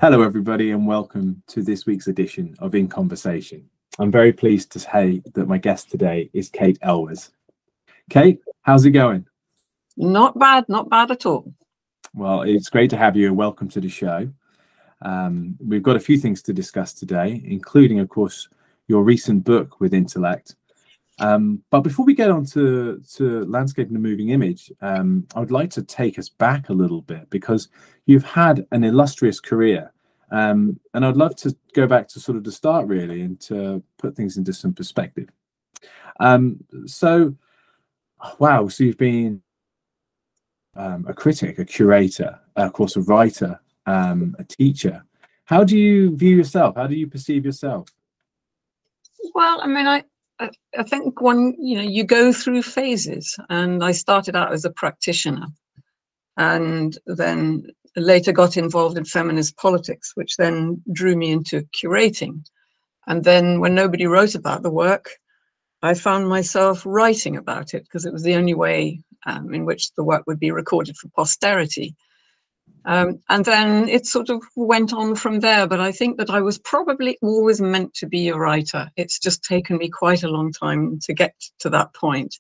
Hello, everybody, and welcome to this week's edition of In Conversation. I'm very pleased to say that my guest today is Cate Elwes. Cate, how's it going? Not bad at all. Well, it's great to have you. Welcome to the show. We've got a few things to discuss today, including, of course, your recent book with Intellect. But before we get on to landscape and the moving image, I would like to take us back a little bit because you've had an illustrious career. And I'd love to go back to sort of the start, really, and to put things into some perspective. So you've been a critic, a curator, of course, a writer, a teacher. How do you view yourself? How do you perceive yourself? Well, I mean, I think you go through phases, and I started out as a practitioner and then later got involved in feminist politics, which then drew me into curating. And then when nobody wrote about the work, I found myself writing about it because it was the only way in which the work would be recorded for posterity. And then it sort of went on from there. But I think that I was probably always meant to be a writer. It's just taken me quite a long time to get to that point.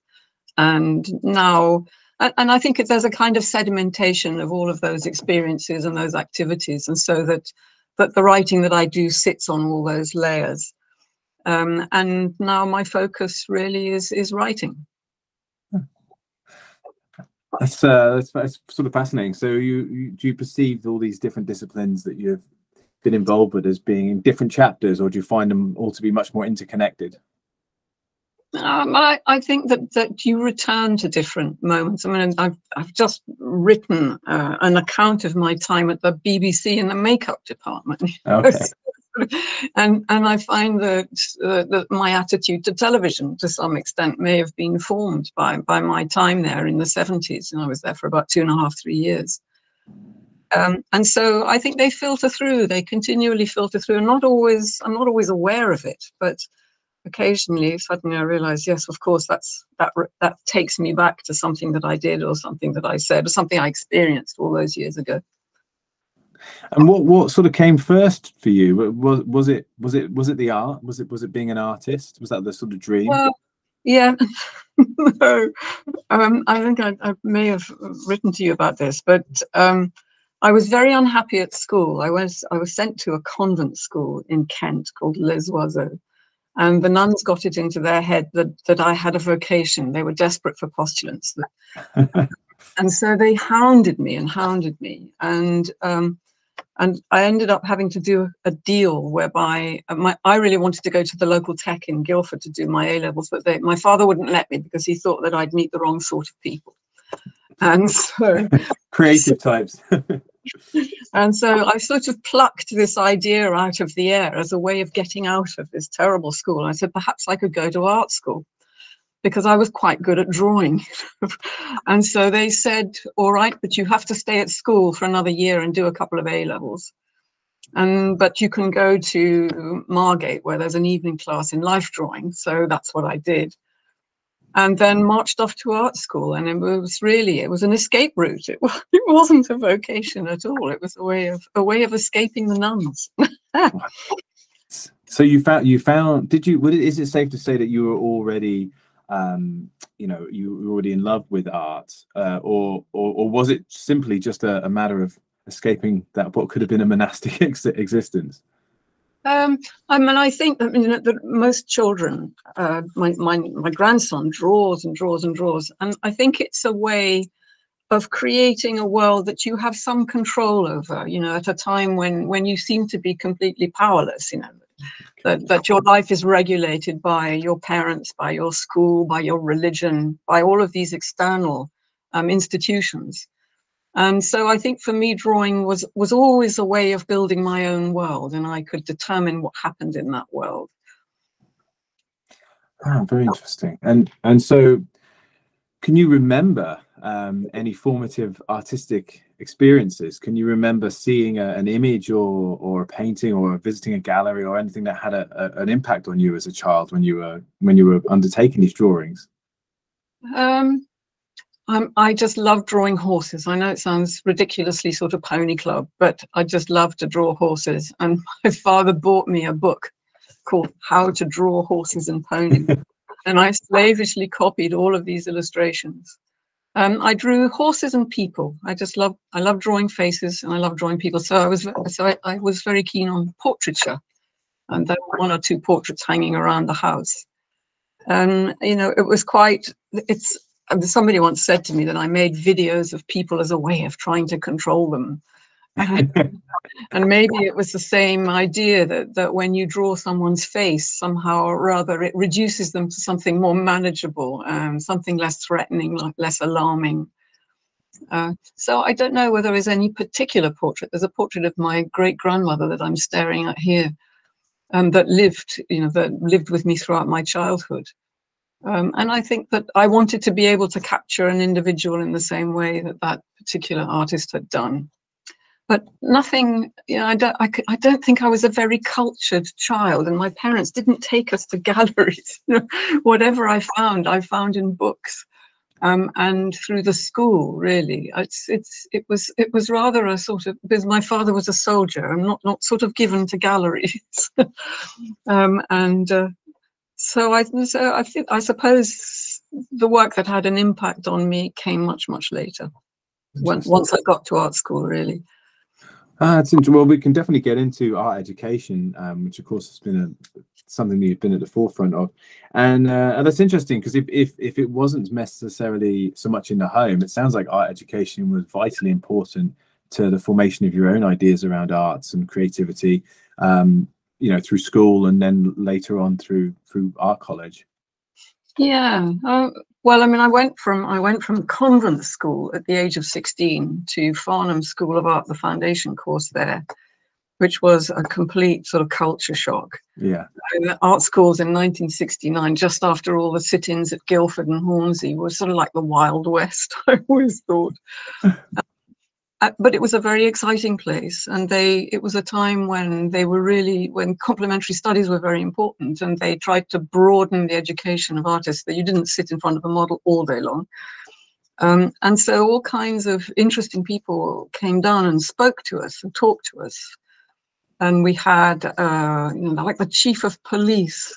And now, and I think there's a kind of sedimentation of all of those experiences and those activities. And so that the writing that I do sits on all those layers. And now my focus really is writing. That's sort of fascinating. So do you perceive all these different disciplines that you've been involved with as being in different chapters, or do you find them all to be much more interconnected? I think that you return to different moments. I mean, I've just written an account of my time at the BBC in the makeup department. Okay. And I find that my attitude to television, to some extent, may have been formed by my time there in the 70s, and I was there for about 2.5, 3 years. And so I think they filter through. They continually filter through. I'm not always aware of it, but occasionally, suddenly I realize, yes, of course, that takes me back to something that I did, or something that I said, or something I experienced all those years ago. And what sort of came first for you? Was it the art? Was it being an artist? Was that the sort of dream? Well, yeah, no. I think I may have written to you about this, but I was very unhappy at school. I was sent to a convent school in Kent called Les Oiseaux. And the nuns got it into their head that I had a vocation. They were desperate for postulants. And so they hounded me. And I ended up having to do a deal whereby I really wanted to go to the local tech in Guildford to do my A-levels, but my father wouldn't let me because he thought that I'd meet the wrong sort of people. And so creative types. And so I sort of plucked this idea out of the air as a way of getting out of this terrible school. I said, perhaps I could go to art school, because I was quite good at drawing. And so they said, all right, but you have to stay at school for another year and do a couple of A-levels. But you can go to Margate, where there's an evening class in life drawing. So that's what I did. And then marched off to art school. And it was an escape route. It wasn't a vocation at all. It was a way of escaping the nuns. So is it safe to say that you were already, you were already in love with art, or was it simply just a matter of escaping that what could have been a monastic existence? I mean, I think that most children, my grandson draws and draws and draws, and I think it's a way of creating a world that you have some control over, at a time when you seem to be completely powerless, that your life is regulated by your parents, by your school, by your religion, by all of these external institutions. And so I think for me, drawing was always a way of building my own world, and I could determine what happened in that world. Oh, very interesting. And so, can you remember any formative artistic experiences? Can you remember seeing an image or a painting or visiting a gallery or anything that had an impact on you as a child when you were undertaking these drawings? I just love drawing horses. I know it sounds ridiculously sort of pony club, but I just love to draw horses. And my father bought me a book called How to Draw Horses and Ponies. And I slavishly copied all of these illustrations. I drew horses and people. I love drawing faces, and I love drawing people. So I was very keen on portraiture, and there were 1 or 2 portraits hanging around the house. And you know, it was quite. Somebody once said to me that I made videos of people as a way of trying to control them. And maybe it was the same idea that when you draw someone's face, somehow or rather, it reduces them to something more manageable, something less threatening, like less alarming. So I don't know whether there's any particular portrait. There's a portrait of my great-grandmother that I'm staring at here, that lived with me throughout my childhood. And I think that I wanted to be able to capture an individual in the same way that that particular artist had done. But nothing, you know, I don't think I was a very cultured child, and my parents didn't take us to galleries. You know, whatever I found in books, and through the school. Really, it was rather a sort of, because my father was a soldier, and not sort of given to galleries, So I suppose the work that had an impact on me came much later, once I got to art school, really. It's interesting. Well, we can definitely get into art education, which of course has been something you've been at the forefront of, and that's interesting, because if it wasn't necessarily so much in the home, it sounds like art education was vitally important to the formation of your own ideas around arts and creativity. You know, through school, and then later on through art college. Yeah. Well, I mean, I went from convent school at the age of 16 to Farnham School of Art, the foundation course there, which was a complete sort of culture shock. Yeah. Art schools in 1969, just after all the sit-ins at Guildford and Hornsey, was sort of like the Wild West, I always thought. But it was a very exciting place, and it was a time when when complementary studies were very important, and they tried to broaden the education of artists, that you didn't sit in front of a model all day long. And so all kinds of interesting people came down and spoke to us and talked to us. And we had, like the chief of police.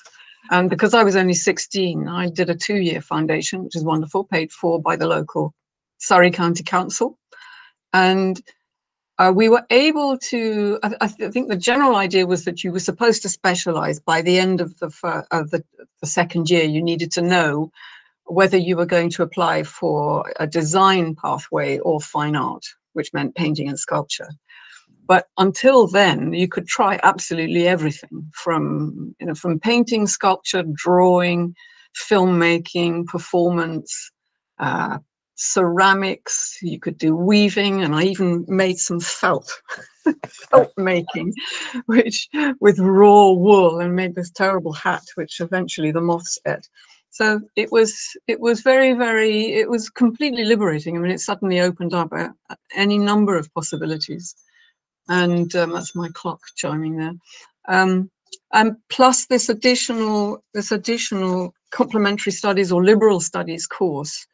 And because I was only 16, I did a 2-year foundation, which is wonderful, paid for by the local Surrey County Council. And we were able to, I think the general idea was that you were supposed to specialize by the end of the second year. You needed to know whether you were going to apply for a design pathway or fine art, which meant painting and sculpture. But until then, you could try absolutely everything from painting, sculpture, drawing, filmmaking, performance, ceramics. You could do weaving, and I even made some felt making, which with raw wool, and made this terrible hat, which eventually the moths ate. So it was very, very, it was completely liberating. I mean, it suddenly opened up any number of possibilities. And that's my clock chiming there. And plus this additional complementary studies or liberal studies course.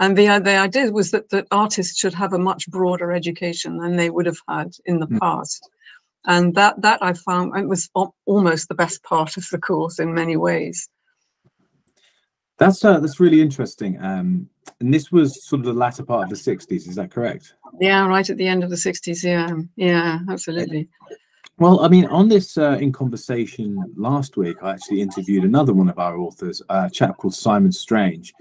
And the idea was that artists should have a much broader education than they would have had in the past. And that I found, it was almost the best part of the course in many ways. That's really interesting. And this was sort of the latter part of the 60s, is that correct? Yeah, right at the end of the 60s. Yeah, absolutely. Well, I mean, on this In Conversation last week, I actually interviewed another one of our authors, a chap called Simon Strange.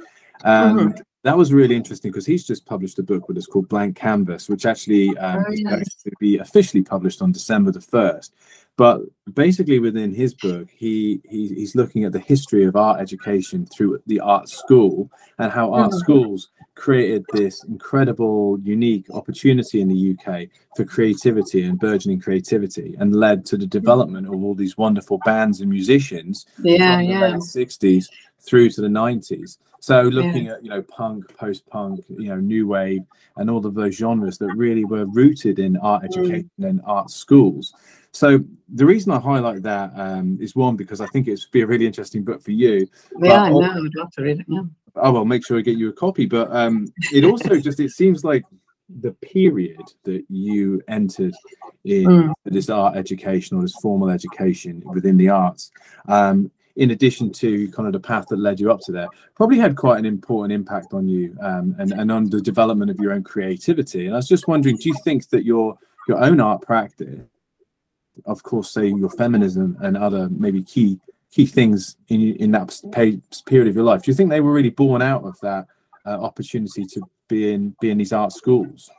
And that was really interesting, because he's just published a book which is called Blank Canvas, which actually is going to be officially published on December the 1st. But basically within his book, he's looking at the history of art education through the art school, and how art schools created this incredible, unique opportunity in the UK for creativity and burgeoning creativity, and led to the development of all these wonderful bands and musicians from the late 60s through to the 90s. So looking at, punk, post-punk, new wave, and all of those genres that really were rooted in art education and art schools. So the reason I highlight that is, one, because I think it'd be a really interesting book for you. Yeah, I know. I'd love to read it. Yeah. I will make sure I get you a copy. But it also just, it seems like the period that you entered in this art education or this formal education within the arts, in addition to kind of the path that led you up to there, probably had quite an important impact on you, and on the development of your own creativity. And I was just wondering, do you think that your own art practice, of course, say your feminism and other maybe key things in that period of your life, do you think they were really born out of that opportunity to be in these art schools?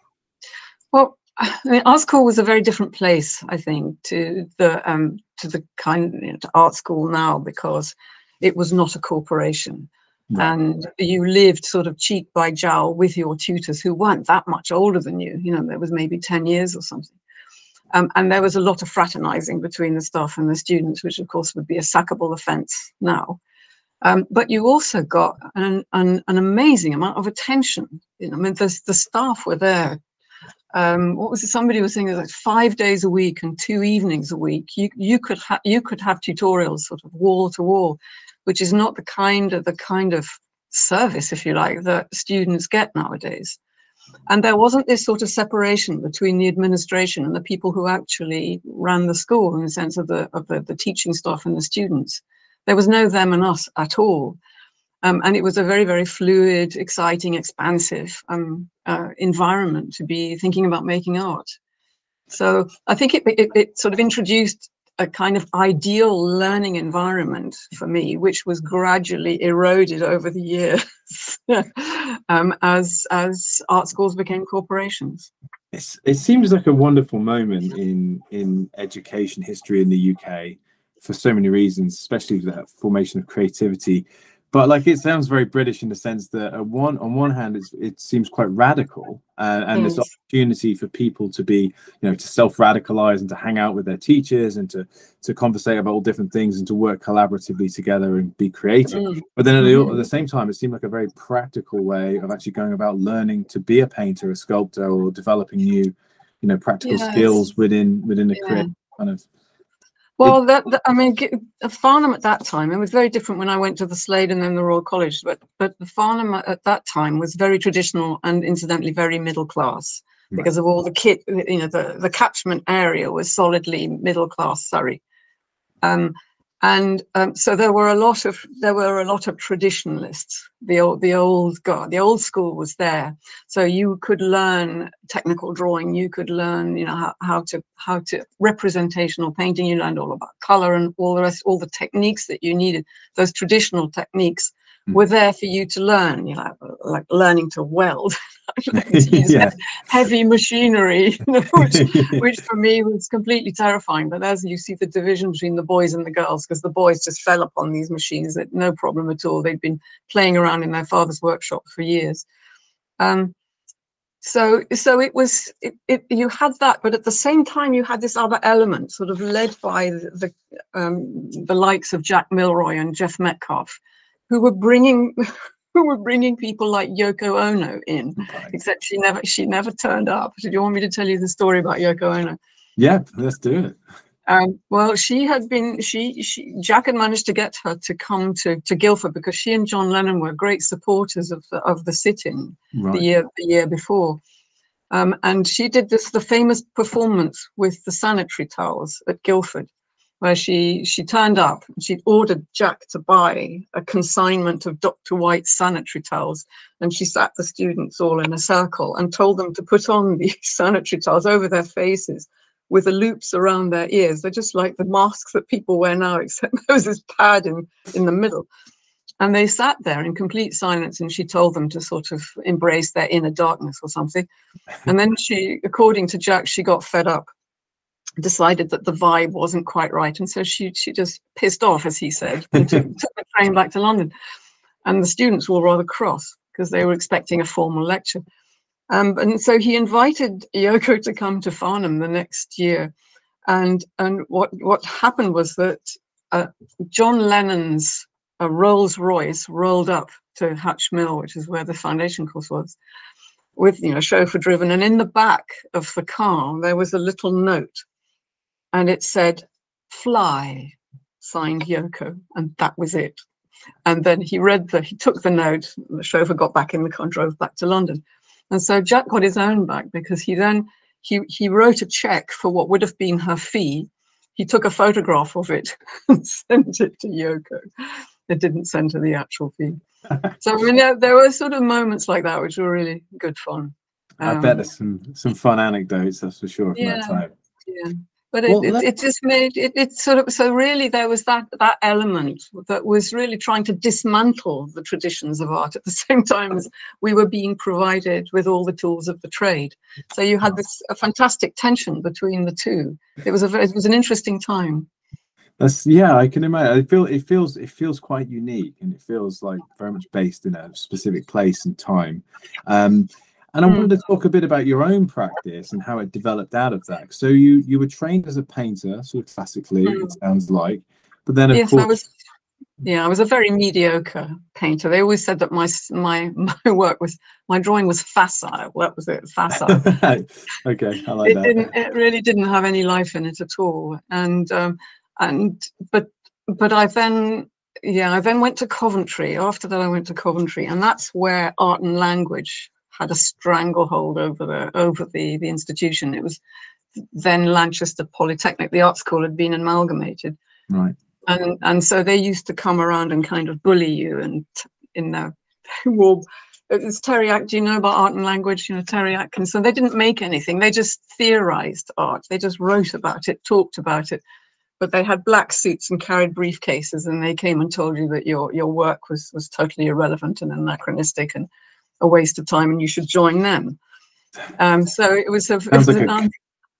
Well, I mean, art school was a very different place, I think, to the kind of to art school now, because it was not a corporation. Right. And you lived sort of cheek by jowl with your tutors, who weren't that much older than you. You know, there was maybe 10 years or something. And there was a lot of fraternizing between the staff and the students, which of course would be a sackable offense now. But you also got an amazing amount of attention. You know, I mean, the staff were there. What was it? Somebody was saying it was like 5 days a week and 2 evenings a week. You could have tutorials sort of wall to wall, which is not the kind of service, if you like, that students get nowadays. And there wasn't this sort of separation between the administration and the people who actually ran the school, in the sense of the teaching staff and the students. There was no them and us at all. And it was a very, very fluid, exciting, expansive environment to be thinking about making art. So I think it sort of introduced a kind of ideal learning environment for me, which was gradually eroded over the years as art schools became corporations. It seems like a wonderful moment in education history in the UK for so many reasons, especially that formation of creativity. But like, it sounds very British in the sense that on one hand, it seems quite radical, and this opportunity for people to be, to self-radicalize and to hang out with their teachers and to conversate about all different things and to work collaboratively together and be creative. But then at the same time, it seemed like a very practical way of actually going about learning to be a painter, a sculptor, or developing new, practical skills within the creative kind of. Well, I mean, Farnham at that time, it was very different when I went to the Slade and then the Royal College, but the Farnham at that time was very traditional and incidentally very middle class, because of all the kit, the catchment area was solidly middle class Surrey. So there were a lot of traditionalists. The old school was there. So you could learn technical drawing. You could learn, how to representational painting. You learned all about color and all the rest, all the techniques that you needed. Those traditional techniques were there for you to learn. Like learning to weld, heavy machinery, which for me was completely terrifying. But as you see the division between the boys and the girls, because the boys just fell upon these machines at no problem at all. They'd been playing around in their father's workshop for years. So it was, you had that, but at the same time you had this other element, sort of led by the likes of Jack Milroy and Jeff Metcalfe, who were bringing people like Yoko Ono in, except she never turned up. Did you want me to tell you the story about Yoko Ono? Yeah, let's do it. Well, Jack had managed to get her to come to Guildford, because she and John Lennon were great supporters of the sit-in the year before. And she did the famous performance with the sanitary towels at Guildford, where she turned up and she'd ordered Jack to buy a consignment of Dr. White's sanitary towels. And she sat the students all in a circle and told them to put on these sanitary towels over their faces with the loops around their ears. They're just like the masks that people wear now, except there was this pad in the middle. And they sat there in complete silence, and she told them to sort of embrace their inner darkness or something. And then she, according to Jack, she got fed up, decided that the vibe wasn't quite right. And so she just pissed off, as he said, and took the train back to London. And the students were rather cross because they were expecting a formal lecture. And so he invited Yoko to come to Farnham the next year. And what happened was that John Lennon's Rolls Royce rolled up to Hatch Mill, which is where the foundation course was, with chauffeur driven. And in the back of the car, there was a little note, and it said, "Fly," signed Yoko, and that was it. And then he took the note, the chauffeur got back in the car and drove back to London. And so Jack got his own back because he wrote a check for what would have been her fee. He took a photograph of it and sent it to Yoko. It didn't send her the actual fee. So I mean, there were sort of moments like that which were really good fun. I bet there's some fun anecdotes, that's for sure, from that time. Yeah. But it just made it sort of, so really there was that element that was really trying to dismantle the traditions of art at the same time as we were being provided with all the tools of the trade. So you had a fantastic tension between the two. It was an interesting time. I can imagine. It feels quite unique, and it feels like very much based in a specific place and time. And I wanted to talk a bit about your own practice and how it developed out of that. So you were trained as a painter, sort of classically, it sounds like. But then, of course, I was a very mediocre painter. They always said that my drawing was facile. That was it, facile. Okay, I like that. It really didn't have any life in it at all. But I then went to Coventry. After that, I went to Coventry, and that's where art and language had a stranglehold over the institution. It was then Lanchester Polytechnic. The art school had been amalgamated, right? And so they used to come around and kind of bully you, and in their well, it's Terry Ack. Do you know about art and language? You know, Terry Atkinson. They didn't make anything. They just theorized art. They just wrote about it, talked about it. But they had black suits and carried briefcases, and they came and told you that your work was totally irrelevant and anachronistic and a waste of time, and you should join them. So it was sounds like a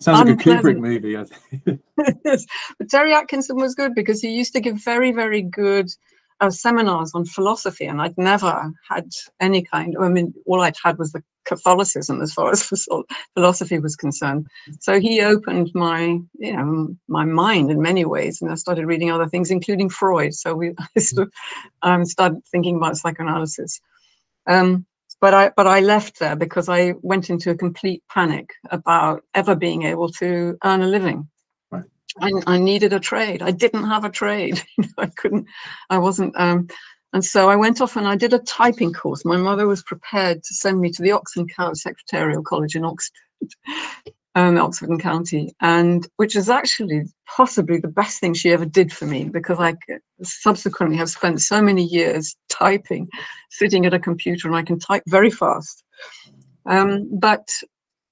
Kubrick movie, I think. Yes. But Terry Atkinson was good because he used to give very, very good seminars on philosophy, and I'd never had any kind. I mean, all I'd had was the Catholicism as far as philosophy was concerned. So he opened my mind in many ways, and I started reading other things, including Freud. So I started thinking about psychoanalysis. But I left there because I went into a complete panic about ever being able to earn a living. Right. I needed a trade. I didn't have a trade. I wasn't. And so I went off and I did a typing course. My mother was prepared to send me to the Oxford Secretarial College in Oxford. Oxford and County, and which is actually possibly the best thing she ever did for me, because I subsequently have spent so many years typing, sitting at a computer, and I can type very fast. But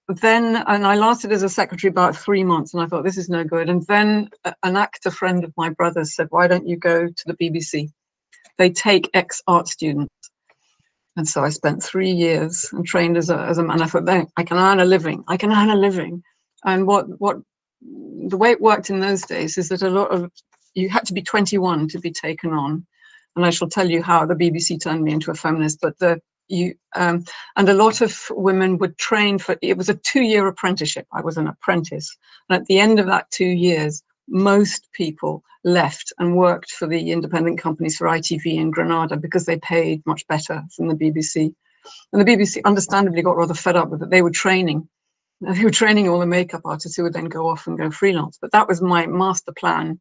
then, and I lasted as a secretary about 3 months, and I thought, this is no good. And then an actor friend of my brother's said, why don't you go to the BBC? They take ex-art students. And so I spent 3 years and trained as a man. I thought, I can earn a living. I can earn a living. And the way it worked in those days is that you had to be 21 to be taken on. And I shall tell you how the BBC turned me into a feminist. But and a lot of women would train it was a 2-year apprenticeship. I was an apprentice. And at the end of that 2 years, most people left and worked for the independent companies, for ITV in Granada, because they paid much better than the BBC. And the BBC understandably got rather fed up with it. They were training all the makeup artists who would then go off and go freelance. But that was my master plan,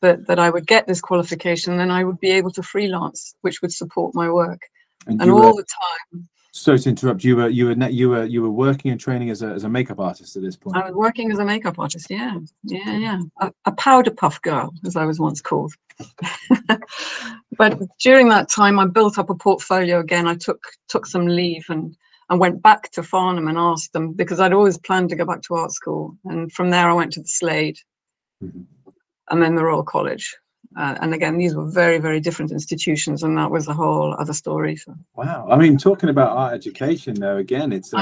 that I would get this qualification, then I would be able to freelance, which would support my work. And all the time. So to interrupt, you were working and training as a makeup artist at this point. I was working as a makeup artist, yeah. A powder puff girl, as I was once called. But during that time, I built up a portfolio again. I took some leave and went back to Farnham and asked them, because I'd always planned to go back to art school. And from there, I went to the Slade, and then the Royal College. And again, these were very, very different institutions, and that was a whole other story. So. Wow, I mean, talking about art education, though, again, it's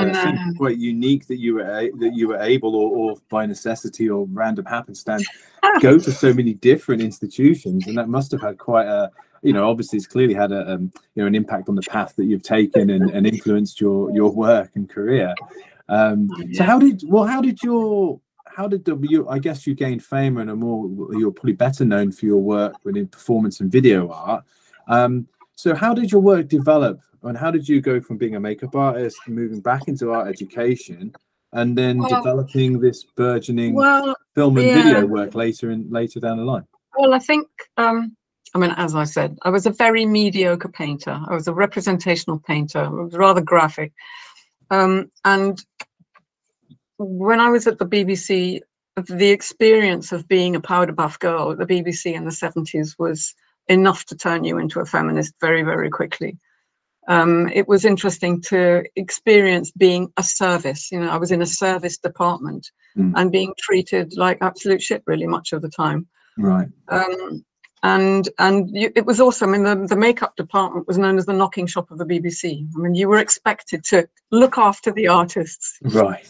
quite unique that you were able, or by necessity or random happenstance, go to so many different institutions, and that must have had quite a, obviously, it's clearly had a, an impact on the path that you've taken and influenced your work and career. So how did I guess you gained fame and you're probably better known for your work within performance and video art. So how did your work develop, and how did you go from being a makeup artist, moving back into art education, and then developing this burgeoning film and video work later down the line? Well, I think I mean, as I said, I was a very mediocre painter. I was a representational painter, rather graphic. And when I was at the BBC, the experience of being a powder puff girl at the BBC in the 70s was enough to turn you into a feminist very, very quickly. It was interesting to experience being a service. You know, I was in a service department and being treated like absolute shit really much of the time. Right. It was also, I mean, the makeup department was known as the knocking shop of the BBC. I mean, you were expected to look after the artists. Right.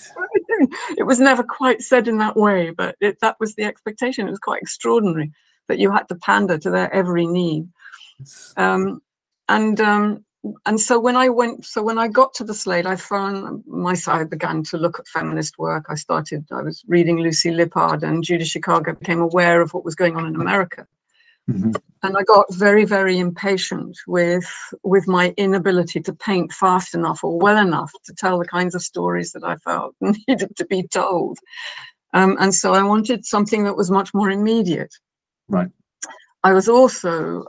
It was never quite said in that way, but that was the expectation. It was quite extraordinary that you had to pander to their every need. And so when I got to the Slade, I began to look at feminist work. I was reading Lucy Lippard, and Judy Chicago became aware of what was going on in America. Mm-hmm. And I got very, very impatient with my inability to paint fast enough or well enough to tell the kinds of stories that I felt needed to be told. And so I wanted something that was much more immediate. Right. I was also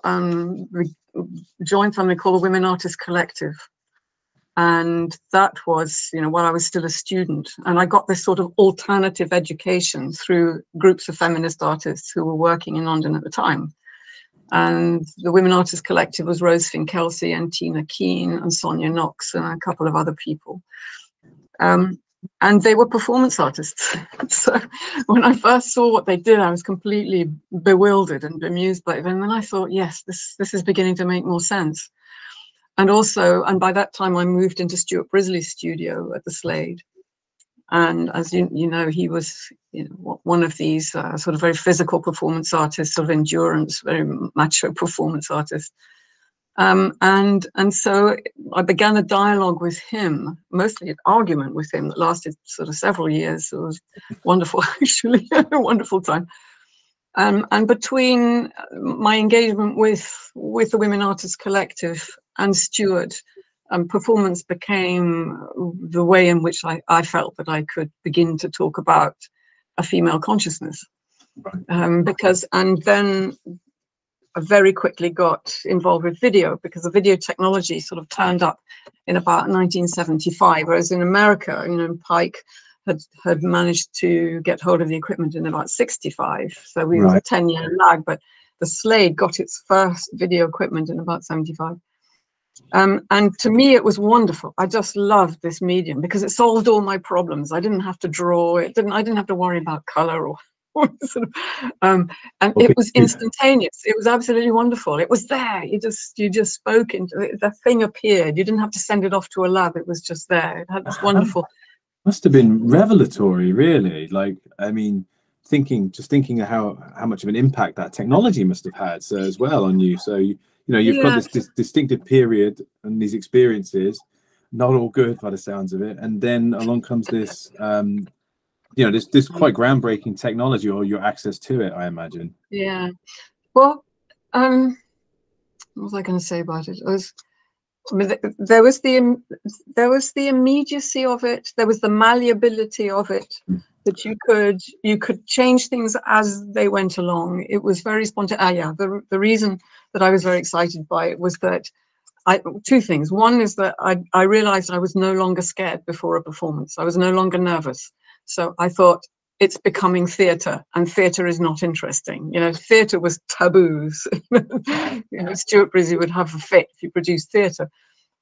joined something called the Women Artists Collective. And that was, you know, while I was still a student. And I got this sort of alternative education through groups of feminist artists who were working in London at the time. And the Women Artists Collective was Rose Finn-Kelsey and Tina Keane and Sonia Knox and a couple of other people. And they were performance artists. So when I first saw what they did, I was completely bewildered and bemused by it. And then I thought, yes, this is beginning to make more sense. And by that time I moved into Stuart Brisley's studio at the Slade. And as you know, he was, you know, one of these sort of very physical performance artists, sort of endurance, very macho performance artists. And so I began a dialogue with him, mostly an argument with him that lasted sort of several years. It was wonderful, actually, a wonderful time. And between my engagement with the Women Artists Collective and Stuart, performance became the way in which I felt that I could begin to talk about a female consciousness. Right. And then I very quickly got involved with video, because the video technology sort of turned up in about 1975, whereas in America, you know, Pike had managed to get hold of the equipment in about 65. So we were a 10-year lag, but the Slade got its first video equipment in about 75. And to me, it was wonderful. I just loved this medium because it solved all my problems. I didn't have to draw. I didn't have to worry about color or sort of, and it was instantaneous. It was absolutely wonderful. It was there. You just spoke into it. The thing appeared. You didn't have to send it off to a lab. It was just there. It had this wonderful. Must have been revelatory, really. Like, I mean, thinking how much of an impact that technology must have had as well on you. So you know, you've got this distinctive period and these experiences, not all good by the sounds of it, and then along comes this, you know, this quite groundbreaking technology, or your access to it, I imagine. Yeah. Well, what was I going to say about it? There was the immediacy of it. There was the malleability of it. That you could change things as they went along. It was very spontaneous. The reason that I was very excited by it was that two things. One is that I realized I was no longer scared before a performance. I was no longer nervous. So I thought, it's becoming theatre, and theatre is not interesting. You know, theatre was taboos. You know, Stuart Brisley would have a fit if you produced theatre.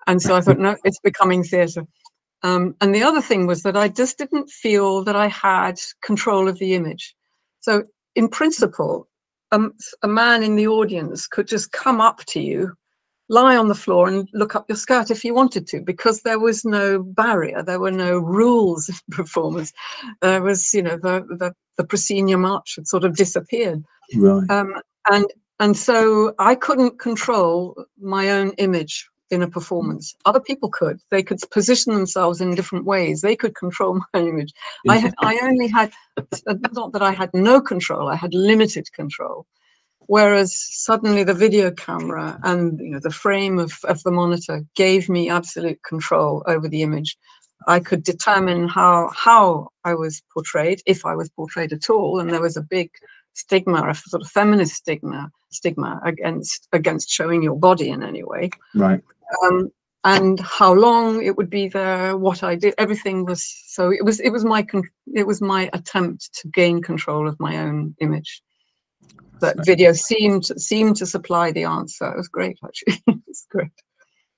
And so I thought, no, it's becoming theatre. And the other thing was that I just didn't feel that I had control of the image. So in principle, a man in the audience could just come up to you, lie on the floor and look up your skirt if he wanted to, because there was no barrier. There were no rules in performance. There was, you know, the proscenium march had sort of disappeared. Right. And so I couldn't control my own image in a performance. Other people could. They could position themselves in different ways. They could control my image. I only had, not that I had no control, I had limited control. Whereas suddenly the video camera and, you know, the frame of the monitor gave me absolute control over the image. I could determine how I was portrayed, if I was portrayed at all, and there was a big stigma, a sort of feminist stigma against showing your body in any way. Right. And how long it would be there, what I did, everything was, so it was my attempt to gain control of my own image. That video seemed to supply the answer. It was great, actually. It's great.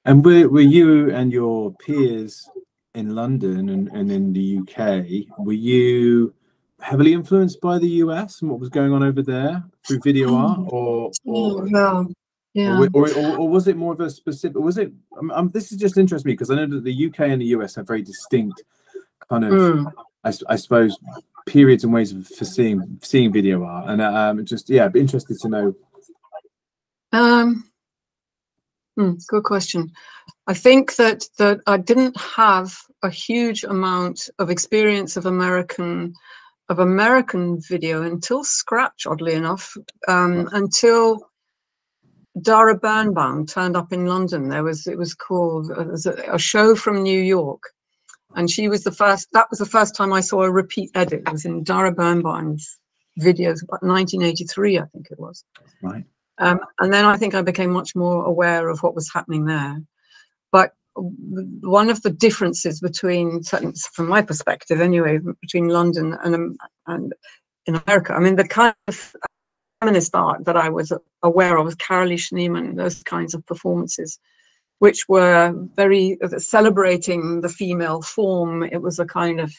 And were you and your peers in London and in the UK, were you heavily influenced by the US and what was going on over there through video art, or was it more of a specific? Was it? This is just interesting me because I know that the UK and the US have very distinct kind of, I suppose, periods and ways for seeing video art, and just I'd be interested to know. Good question. I think that I didn't have a huge amount of experience of American video until Scratch, oddly enough, until Dara Birnbaum turned up in London. It was called a show from New York, and she was the first. That was the first time I saw a repeat edit. It was in Dara Birnbaum's videos, about 1983, I think it was. Right. And then I think I became much more aware of what was happening there. But one of the differences between, from my perspective anyway, between London and in America, I mean, the kind of feminist art that I was aware of was Carolee Schneemann, those kinds of performances, which were very celebrating the female form. It was a kind of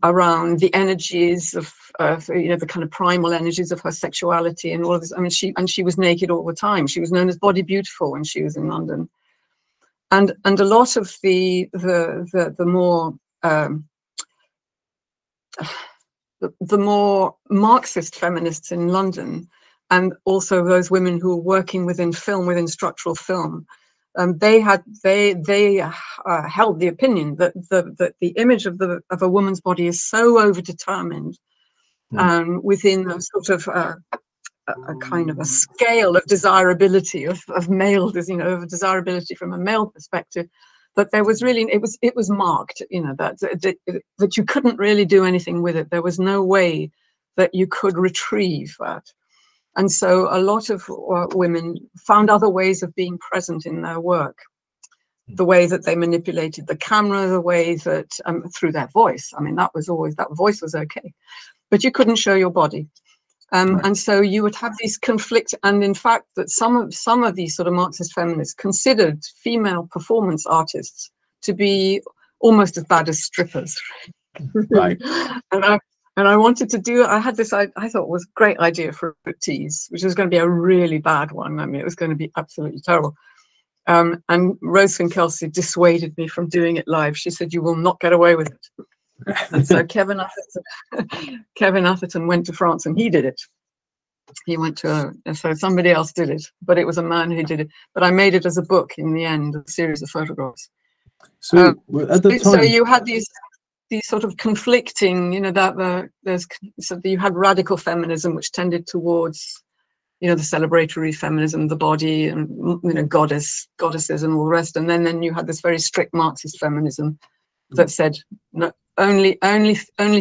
around the energies of the kind of primal energies of her sexuality and all of this. I mean, she was naked all the time. She was known as Body Beautiful when she was in London, and a lot of the more Marxist feminists in London, and also those women who were working within structural film, they held the opinion that the image of a woman's body is so overdetermined within a sort of a kind of a scale of desirability of male, of desirability from a male perspective, that there was really it was marked, that you couldn't really do anything with it. There was no way that you could retrieve that. And so a lot of women found other ways of being present in their work, the way that they manipulated the camera, the way that through their voice. I mean, that voice was okay, but you couldn't show your body. And so you would have these conflicts. And in fact, that some of these sort of Marxist feminists considered female performance artists to be almost as bad as strippers. Right. And I wanted to do, I had this, I thought was a great idea for a tease, which was going to be a really bad one. I mean, it was going to be absolutely terrible. And Rose Kelsey dissuaded me from doing it live. She said, "You will not get away with it." And so Kevin Atherton went to France and he did it. He went to, so somebody else did it, but it was a man who did it. But I made it as a book in the end, a series of photographs. So at the time, so you had these sort of conflicting, you had radical feminism, which tended towards, the celebratory feminism, the body, and goddesses and all the rest. And then you had this very strict Marxist feminism that said no, only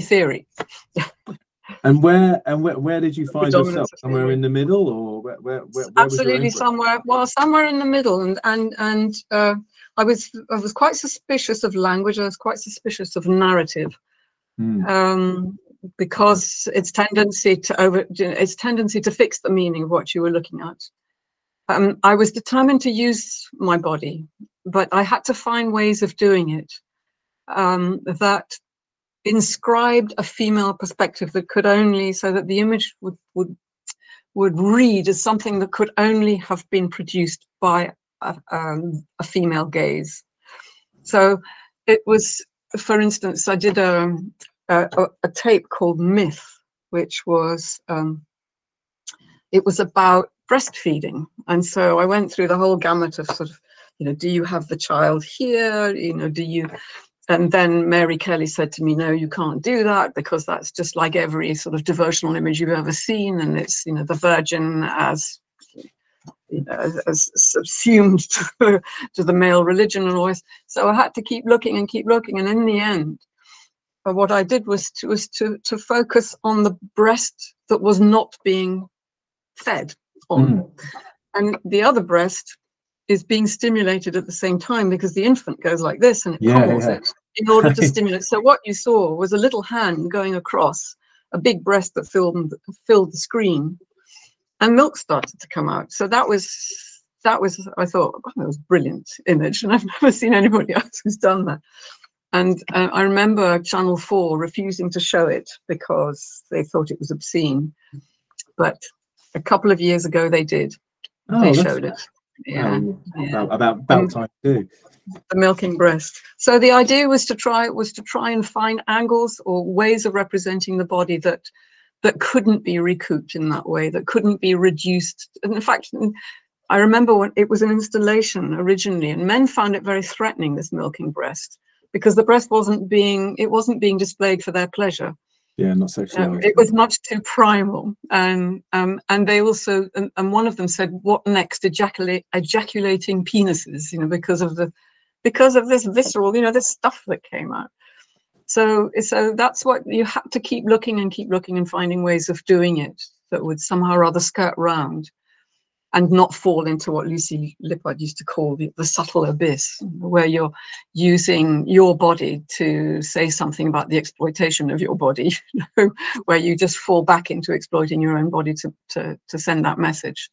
theory. And where did you find yourself? Somewhere in the middle, or where absolutely was your somewhere in the middle. And I was quite suspicious of language. I was quite suspicious of narrative, because its tendency to fix the meaning of what you were looking at. I was determined to use my body, but I had to find ways of doing it that inscribed a female perspective that could only, so that the image would read as something that could only have been produced by a female gaze. So it was, for instance, I did a tape called Myth, which was it was about breastfeeding, and so I went through the whole gamut of sort of, do you have the child here? Do you? And then Mary Kelly said to me, "No, you can't do that, because that's just like every sort of devotional image you've ever seen, and it's the Virgin as as subsumed to the male religion and all this." So I had to keep looking, and in the end, what I did was to focus on the breast that was not being fed on. And the other breast is being stimulated at the same time, because the infant goes like this and it pummels it in order to stimulate. So what you saw was a little hand going across a big breast that filled the screen, and milk started to come out. So that was I thought, oh, that was a brilliant image, and I've never seen anybody else who's done that. And I remember Channel 4 refusing to show it because they thought it was obscene. But a couple of years ago, they did. They showed it. Yeah, about time too. The milking breast. So the idea was to try and find angles or ways of representing the body that couldn't be recouped in that way, that couldn't be reduced. And in fact, I remember when it was an installation originally, and men found it very threatening, this milking breast, because the breast wasn't being displayed for their pleasure. Yeah, not sexualized. It was much too primal, and they also, and one of them said, "What next? Ejaculating penises," because of this visceral, this stuff that came out. So that's what you had to keep looking and finding ways of doing it that would somehow or other skirt round and not fall into what Lucy Lippard used to call the subtle abyss, where you're using your body to say something about the exploitation of your body, where you just fall back into exploiting your own body to send that message.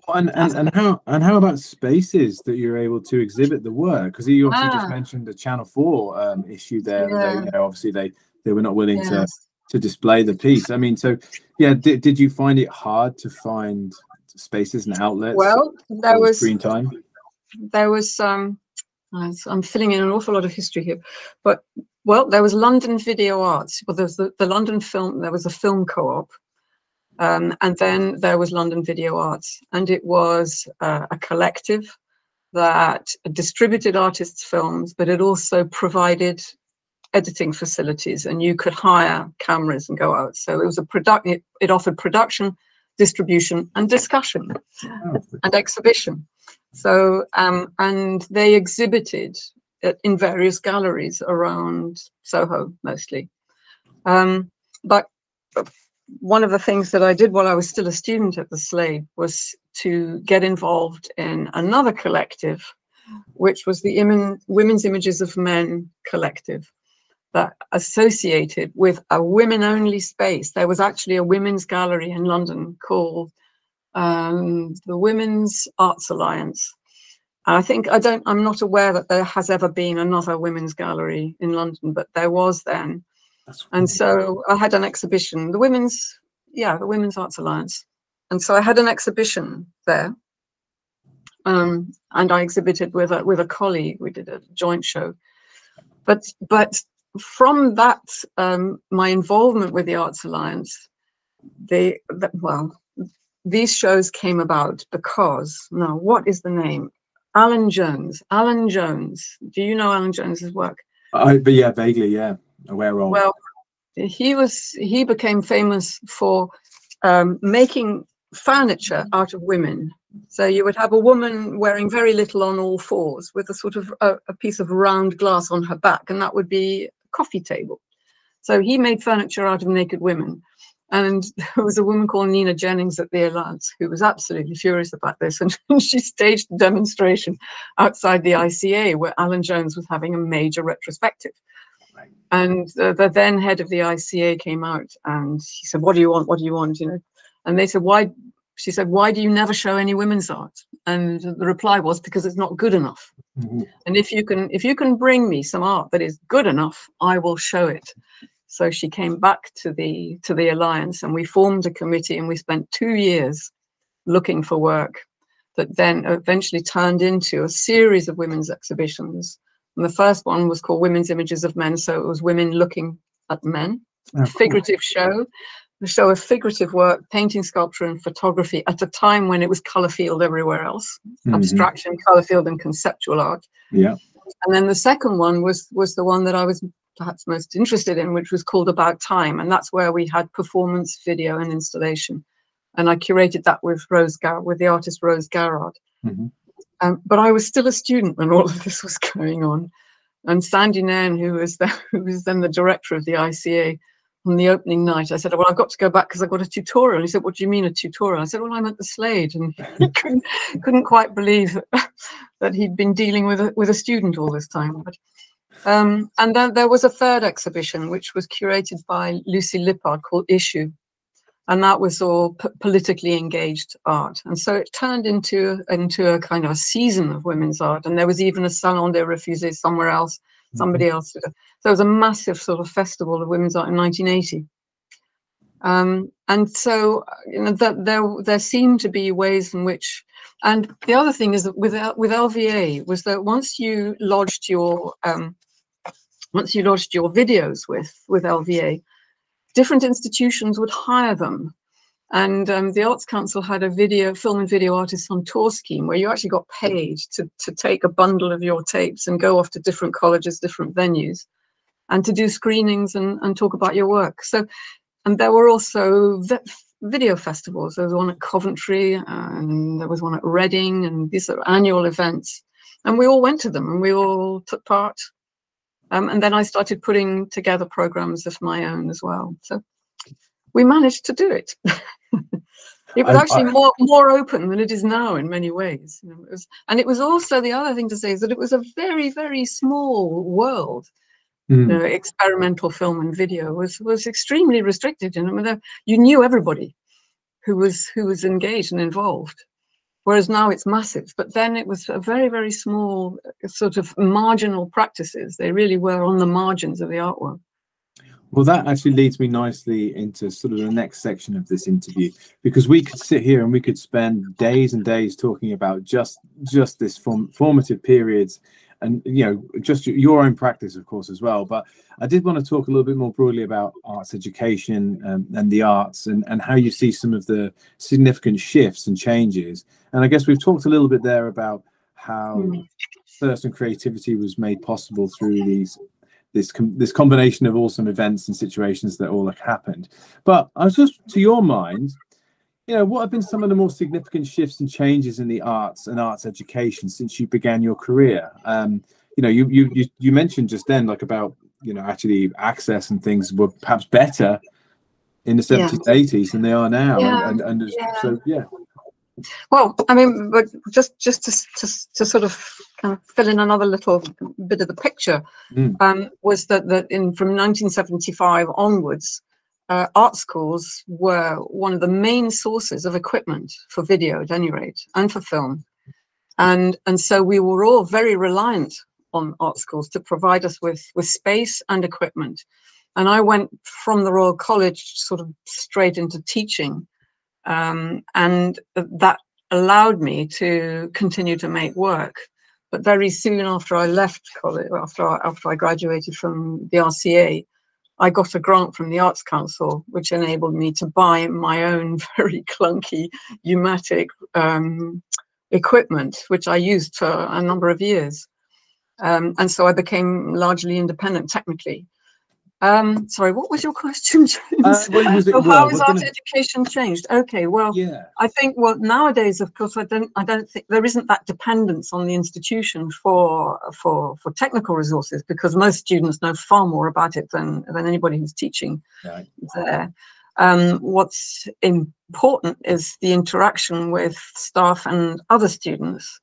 And how about spaces that you're able to exhibit the work? Because you obviously just mentioned the Channel 4 issue there. Yeah. They, obviously they were not willing to display the piece. I mean, so yeah, did you find it hard to find spaces and outlets? Well, there was screen time. There was I'm filling in an awful lot of history here, but there was London Video Arts. Well, there's the London Film. There was a film co-op, and then there was London Video Arts, and it was a collective that distributed artists' films, but it also provided editing facilities, and you could hire cameras and go out. So it was it offered production, distribution, and discussion and exhibition. So and they exhibited in various galleries around Soho mostly. But one of the things that I did while I was still a student at the Slade was to get involved in another collective, which was the Women's Images of Men collective, that associated with a women-only space. There was actually a women's gallery in London called the Women's Arts Alliance. I'm not aware that there has ever been another women's gallery in London, but there was then. And so I had an exhibition, the Women's Arts Alliance. And so I had an exhibition there. And I exhibited with a colleague. We did a joint show. But from that, my involvement with the Arts Alliance, these shows came about because, now, what is the name? Alan Jones. Alan Jones. Do you know Alan Jones's work? But yeah, vaguely, yeah, aware of. Well, he became famous for making furniture out of women. So you would have a woman wearing very little on all fours with a sort of a piece of round glass on her back, and that would be a coffee table. So he made furniture out of naked women. And there was a woman called Nina Jennings at the Alliance who was absolutely furious about this. And she staged a demonstration outside the ICA where Alan Jones was having a major retrospective. Right. And the then head of the ICA came out and he said, "What do you want? What do you want?" And they said, "Why?" She said, "Why do you never show any women's art?" And the reply was, "Because it's not good enough. Mm-hmm. And if you can bring me some art that is good enough, I will show it." So she came back to the Alliance, and we formed a committee, and we spent 2 years looking for work that then eventually turned into a series of women's exhibitions. And the first one was called Women's Images of Men. So it was women looking at men, figurative show. The show of figurative work, painting, sculpture, and photography at a time when it was color field everywhere else, abstraction, color field, and conceptual art. Yeah. And then the second one was the one that I was perhaps most interested in, which was called About Time. And that's where we had performance, video, and installation. And I curated that with the artist Rose Garrard. Mm-hmm. But I was still a student when all of this was going on. And Sandy Nairn, who was then the director of the ICA, on the opening night, I said, well, I've got to go back because I've got a tutorial. He said, what do you mean a tutorial? I said, well, I'm at the Slade. And he couldn't quite believe that he'd been dealing with a student all this time. But, and then there was a third exhibition, which was curated by Lucy Lippard, called Issue. And that was all politically engaged art. And so it turned into a kind of a season of women's art. And there was even a Salon des Refuses somewhere else, somebody else. So it was a massive sort of festival of women's art in 1980. And so, you know, there seemed to be ways in which, and the other thing is that with LVA was that once you lodged your videos with LVA, different institutions would hire them. And the Arts Council had a film and video artists on tour scheme where you actually got paid to take a bundle of your tapes and go off to different colleges, different venues, and to do screenings and talk about your work. So, and there were also video festivals. There was one at Coventry, and there was one at Reading, and these are annual events. And we all went to them, and we all took part. And then I started putting together programs of my own as well. So we managed to do it. It was actually more open than it is now in many ways. You know, it was also, the other thing to say is that it was a very, very small world. You know, experimental film and video was extremely restricted. You know, you knew everybody who was engaged and involved. Whereas now it's massive, but then it was a very, very small sort of marginal practices. They really were on the margins of the artwork. Well, that actually leads me nicely into sort of the next section of this interview, because we could sit here and we could spend days and days talking about just this formative periods, and, you know, just your own practice, of course, as well. But I did want to talk a little bit more broadly about arts education and the arts, and how you see some of the significant shifts and changes. And I guess we've talked a little bit there about how thirst and creativity was made possible through this combination of awesome events and situations that all have happened. But I was just, to your mind, you know, what have been some of the more significant shifts and changes in the arts and arts education since you began your career? You know, you mentioned just then, like, about, you know, actually access and things were perhaps better in the 70s, 80s than they are now. So, yeah. Well, I mean, but just to sort of kind of fill in another little bit of the picture, was that from 1975 onwards, art schools were one of the main sources of equipment for video, at any rate, and for film, and so we were all very reliant on art schools to provide us with space and equipment. And I went from the Royal College sort of straight into teaching. And that allowed me to continue to make work. But very soon after I left college, after I graduated from the RCA, I got a grant from the Arts Council, which enabled me to buy my own very clunky pneumatic equipment, which I used for a number of years. And so I became largely independent technically. Sorry, what was your question, James? How has art education changed? Okay, well, yeah. I think, well, nowadays, of course, I don't think there isn't that dependence on the institution for technical resources, because most students know far more about it than anybody who's teaching there. What's important is the interaction with staff and other students.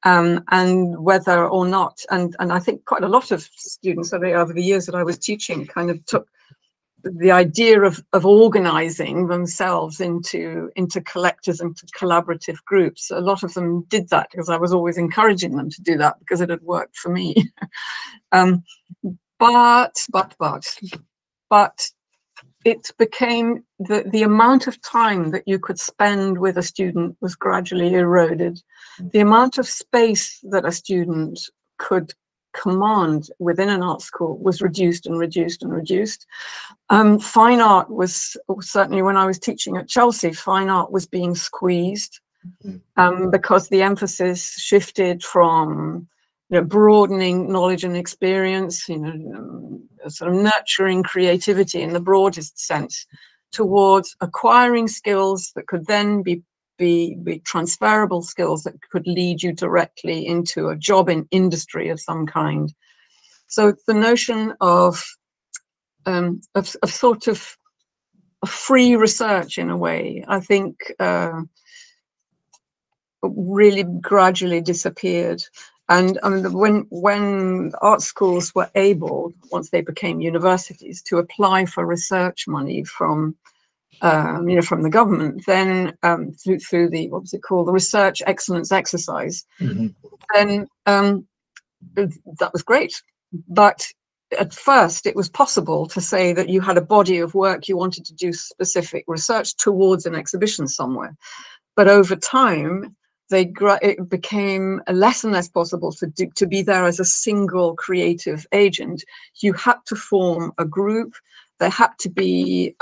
And whether or not, and I think quite a lot of students over the years that I was teaching kind of took the idea of organizing themselves into collectors and collaborative groups. A lot of them did that because I was always encouraging them to do that, because it had worked for me. But it became the amount of time that you could spend with a student was gradually eroded. The amount of space that a student could command within an art school was reduced and reduced and reduced. Fine art was, certainly when I was teaching at Chelsea, fine art was being squeezed because the emphasis shifted from, you know, broadening knowledge and experience, you know, sort of nurturing creativity in the broadest sense, towards acquiring skills that could then be transferable skills that could lead you directly into a job in industry of some kind. So the notion of sort of free research in a way, I think really gradually disappeared. And I mean, when art schools were able, once they became universities, to apply for research money from from the government, then through the, what was it called, the Research Excellence Exercise, then that was great. But at first, it was possible to say that you had a body of work you wanted to do specific research towards an exhibition somewhere. But over time, it became less and less possible to be there as a single creative agent. You had to form a group. There had to be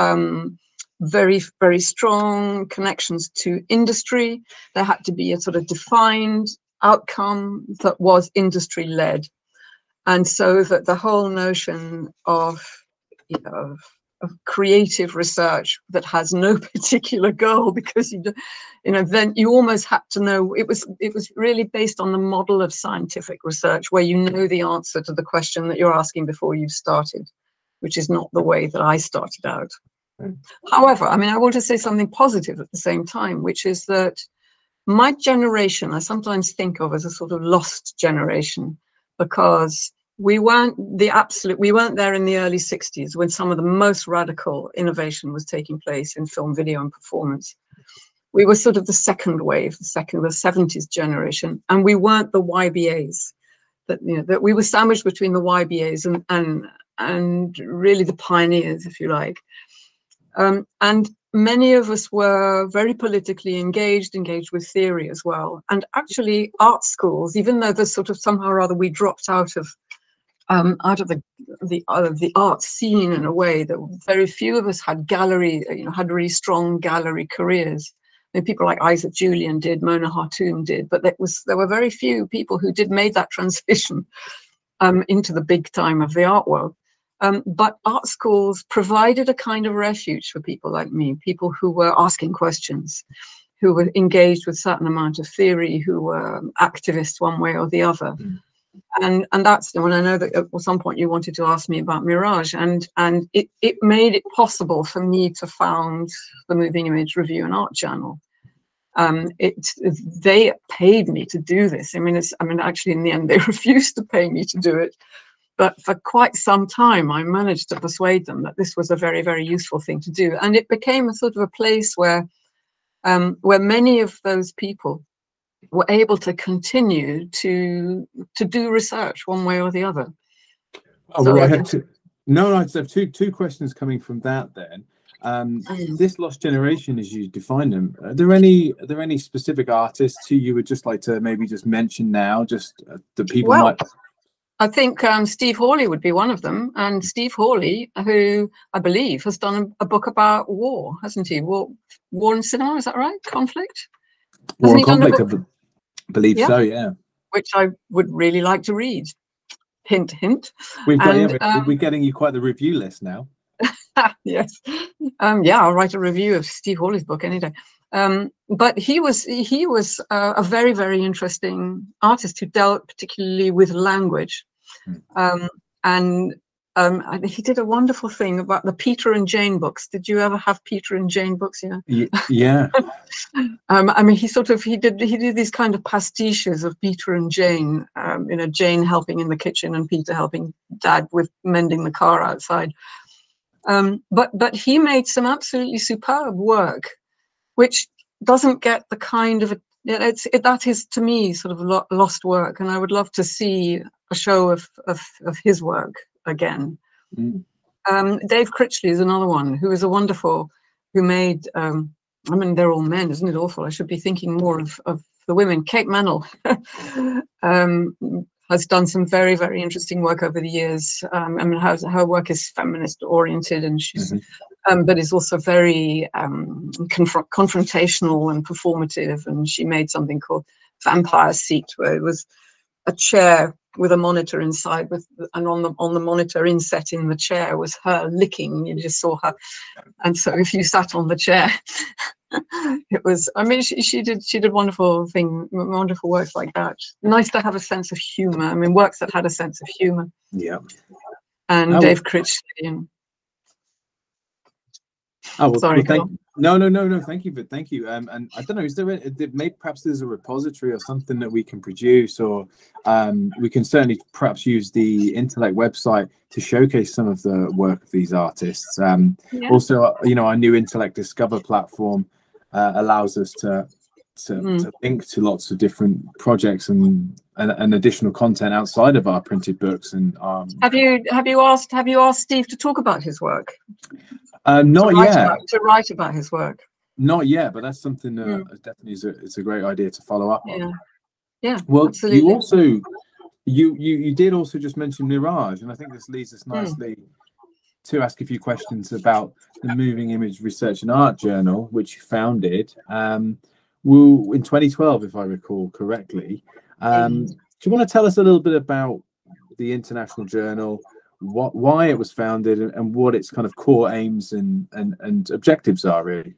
very, very strong connections to industry. There had to be a sort of defined outcome that was industry led. And so that the whole notion of, of creative research that has no particular goal, because then you almost had to know, it was really based on the model of scientific research, where you know the answer to the question that you're asking before you've started, which is not the way that I started out. However, I mean, I want to say something positive at the same time, which is that my generation, I sometimes think of as a sort of lost generation, because we weren't there in the early 60s when some of the most radical innovation was taking place in film, video, and performance. We were sort of the second wave, the 70s generation, and we weren't the YBAs. That we were sandwiched between the YBAs and really the pioneers, if you like. And many of us were very politically engaged with theory as well. And actually, art schools, even though there's sort of somehow or other we dropped out of the art scene in a way, that very few of us had had really strong gallery careers. I mean, people like Isaac Julian did, Mona Hartoum did, but there were very few people who made that transition into the big time of the art world. But art schools provided a kind of refuge for people like me, people who were asking questions, who were engaged with a certain amount of theory, who were activists one way or the other. And that's when I know that at some point you wanted to ask me about MIRAJ, and it made it possible for me to found the Moving Image Review and Art Journal. They paid me to do this. I mean, actually in the end they refused to pay me to do it. But for quite some time, I managed to persuade them that this was a very, very useful thing to do. And it became a sort of a place where many of those people were able to continue to do research one way or the other. Oh, well, I have two questions coming from that then. This lost generation, as you define them, are there any specific artists who you would just like to maybe just mention now, just the people might... I think Steve Hawley would be one of them. And Steve Hawley, who I believe has done a book about war, hasn't he? War in cinema, is that right? Conflict? War and Conflict, I believe so, yeah. Which I would really like to read. Hint, hint. We're getting you quite the review list now. Yes. I'll write a review of Steve Hawley's book any day. But he was a very, very interesting artist who dealt particularly with language. And he did a wonderful thing about the Peter and Jane books. Did you ever have Peter and Jane books? Yeah. I mean, he did these kind of pastiches of Peter and Jane. Jane helping in the kitchen and Peter helping Dad with mending the car outside. But he made some absolutely superb work, which doesn't get the kind of that is to me sort of lost work, and I would love to see a show of his work again. Dave Critchley is another one who is who made they're all men, isn't it awful? I should be thinking more of the women. Cate Mennell has done some very, very interesting work over the years. Her work is feminist oriented, and she's but is also very confrontational and performative. And she made something called Vampire Seat, where it was a chair with a monitor inside, and on the monitor inset in the chair was her licking. You just saw her, and so if you sat on the chair, it was. I mean, she did wonderful works like that. Nice to have a sense of humor. I mean, works that had a sense of humor. Yeah. And Dave Critchley. Oh well, Sorry, thank no. Thank you. And I don't know. Is there maybe perhaps there's a repository or something that we can produce, or we can certainly perhaps use the Intellect website to showcase some of the work of these artists. Yeah. Also, you know, our new Intellect Discover platform allows us to link to lots of different projects and additional content outside of our printed books. And have you asked Steve to talk about his work? Not yet. To write about his work. Not yet, but that's something that definitely it's a great idea to follow up on. Yeah. Well, absolutely. you also you did also just mention MIRAJ, and I think this leads us nicely to ask a few questions about the Moving Image Research and Art Journal, which you founded in 2012, if I recall correctly. Do you want to tell us a little bit about the international journal, why it was founded, and what its kind of core aims and objectives are, really?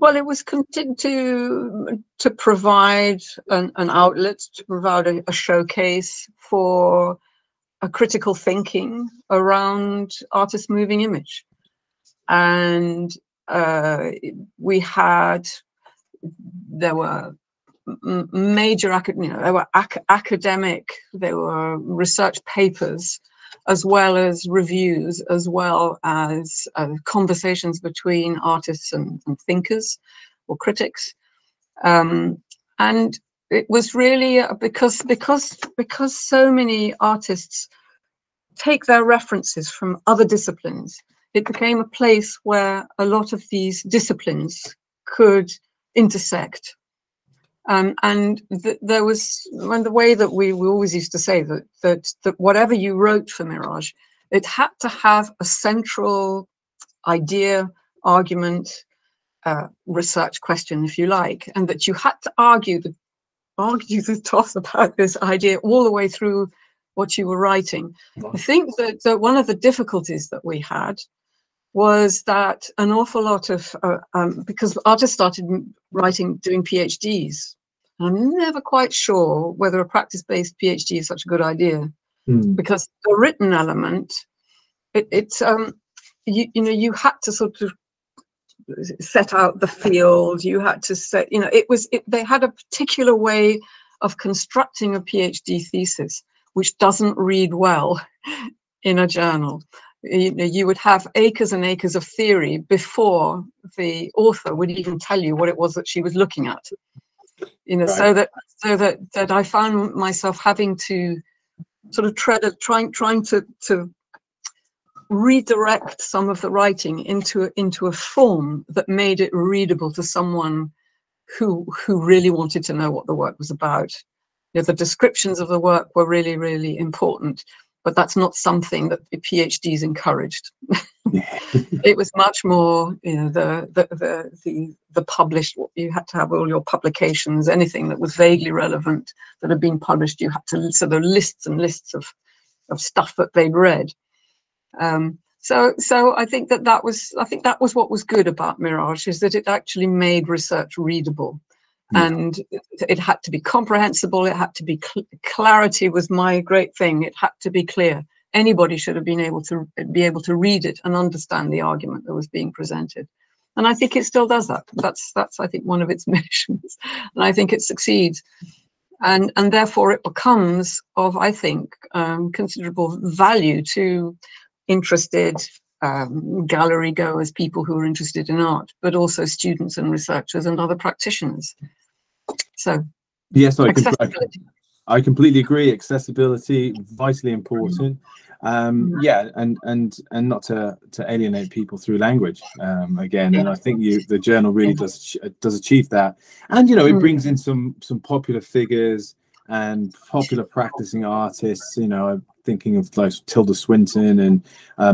Well, it was content to provide an outlet, to provide a showcase for a critical thinking around artist moving image. And there were major, there were academic, there were research papers, as well as reviews, as well as conversations between artists and thinkers or critics. And it was really because so many artists take their references from other disciplines, it became a place where a lot of these disciplines could intersect. And there was, and the way that we always used to say that whatever you wrote for MIRAJ, it had to have a central idea, argument, research question, if you like, and that you had to argue the toss about this idea all the way through what you were writing. I think that one of the difficulties that we had was that an awful lot of because artists started doing PhDs. I'm never quite sure whether a practice-based PhD is such a good idea, because the written element, you had to sort of set out the field. You had to set, they had a particular way of constructing a PhD thesis, which doesn't read well in a journal. You would have acres and acres of theory before the author would even tell you what it was that she was looking at. Right. so that I found myself having to sort of trying to redirect some of the writing into a form that made it readable to someone who really wanted to know what the work was about. The descriptions of the work were really, really important, but that's not something that the PhDs encouraged. It was much more, the published. You had to have all your publications, anything that was vaguely relevant that had been published. You had to sort of lists and lists of stuff that they'd read. So I think that was what was good about MIRAJ, is that it actually made research readable. And it had to be comprehensible. It had to be clarity was my great thing. It had to be clear. Anybody should have been able to read it and understand the argument that was being presented. And I think it still does that. That's I think one of its missions, and I think it succeeds. And therefore it becomes of, I think, considerable value to interested gallery goers, people who are interested in art, but also students and researchers and other practitioners. So yes, I completely agree. Accessibility, vitally important. And not to alienate people through language again. And I think the journal really does achieve that. And it brings in some popular figures and popular practicing artists. I'm thinking of like Tilda Swinton and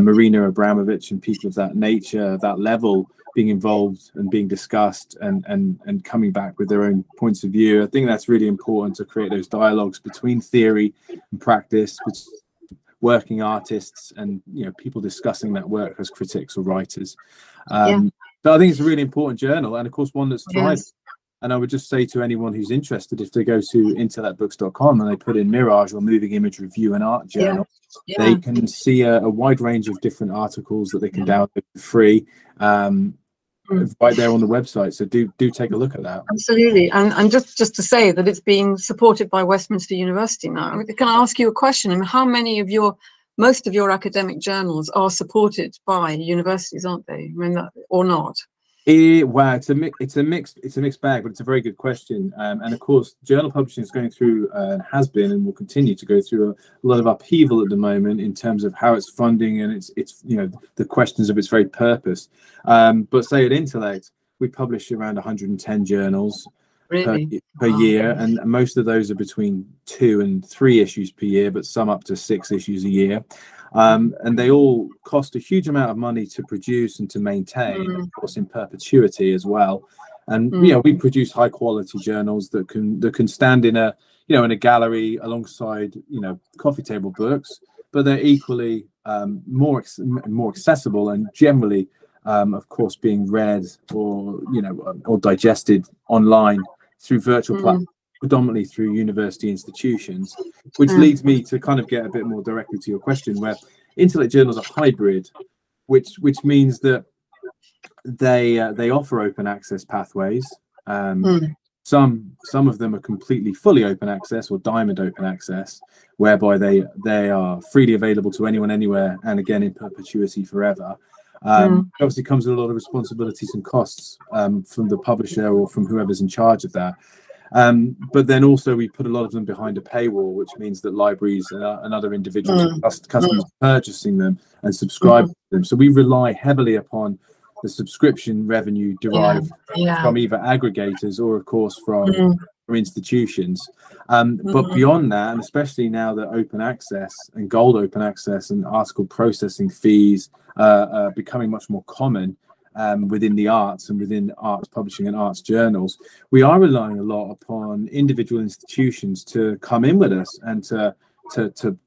Marina Abramovich and people of that nature, that level, being involved and being discussed and coming back with their own points of view. I think that's really important, to create those dialogues between theory and practice, working artists and people discussing that work as critics or writers. So I think it's a really important journal, and of course one that's thrived. And I would just say to anyone who's interested, if they go to intellectbooks.com and they put in Miraj or Moving Image Review and Art Journal, they can see a wide range of different articles that they can download for free right there on the website. So do take a look at that. Absolutely. And just to say that it's being supported by Westminster University now. I mean, can I ask you a question? I mean, how many of most of your academic journals are supported by universities, aren't they? I mean, or not? Wow, it's a mixed bag, but it's a very good question. And of course, journal publishing is going through, has been, and will continue to go through a lot of upheaval at the moment in terms of how it's funding and it's the questions of its very purpose. But say at Intellect, we publish around 110 journals per year, and most of those are between 2 and 3 issues per year, but some up to 6 issues a year. And they all cost a huge amount of money to produce and to maintain, of course, in perpetuity as well. And we produce high quality journals that can stand in a gallery alongside coffee table books, but they're equally more accessible and generally, of course, being read or digested online through virtual platforms, predominantly through university institutions, which leads me to kind of get a bit more directly to your question, where Intellect journals are hybrid, which means that they offer open access pathways. Some of them are completely fully open access or diamond open access, whereby they are freely available to anyone, anywhere, and again in perpetuity forever. Obviously comes with a lot of responsibilities and costs from the publisher or from whoever's in charge of that. But then also we put a lot of them behind a paywall, which means that libraries and other individuals, customers purchasing them and subscribing to them. So we rely heavily upon the subscription revenue derived from either aggregators or, of course, from institutions. But beyond that, and especially now that open access and gold open access and article processing fees are becoming much more common, within the arts and within arts publishing and arts journals, we are relying a lot upon individual institutions to come in with us and to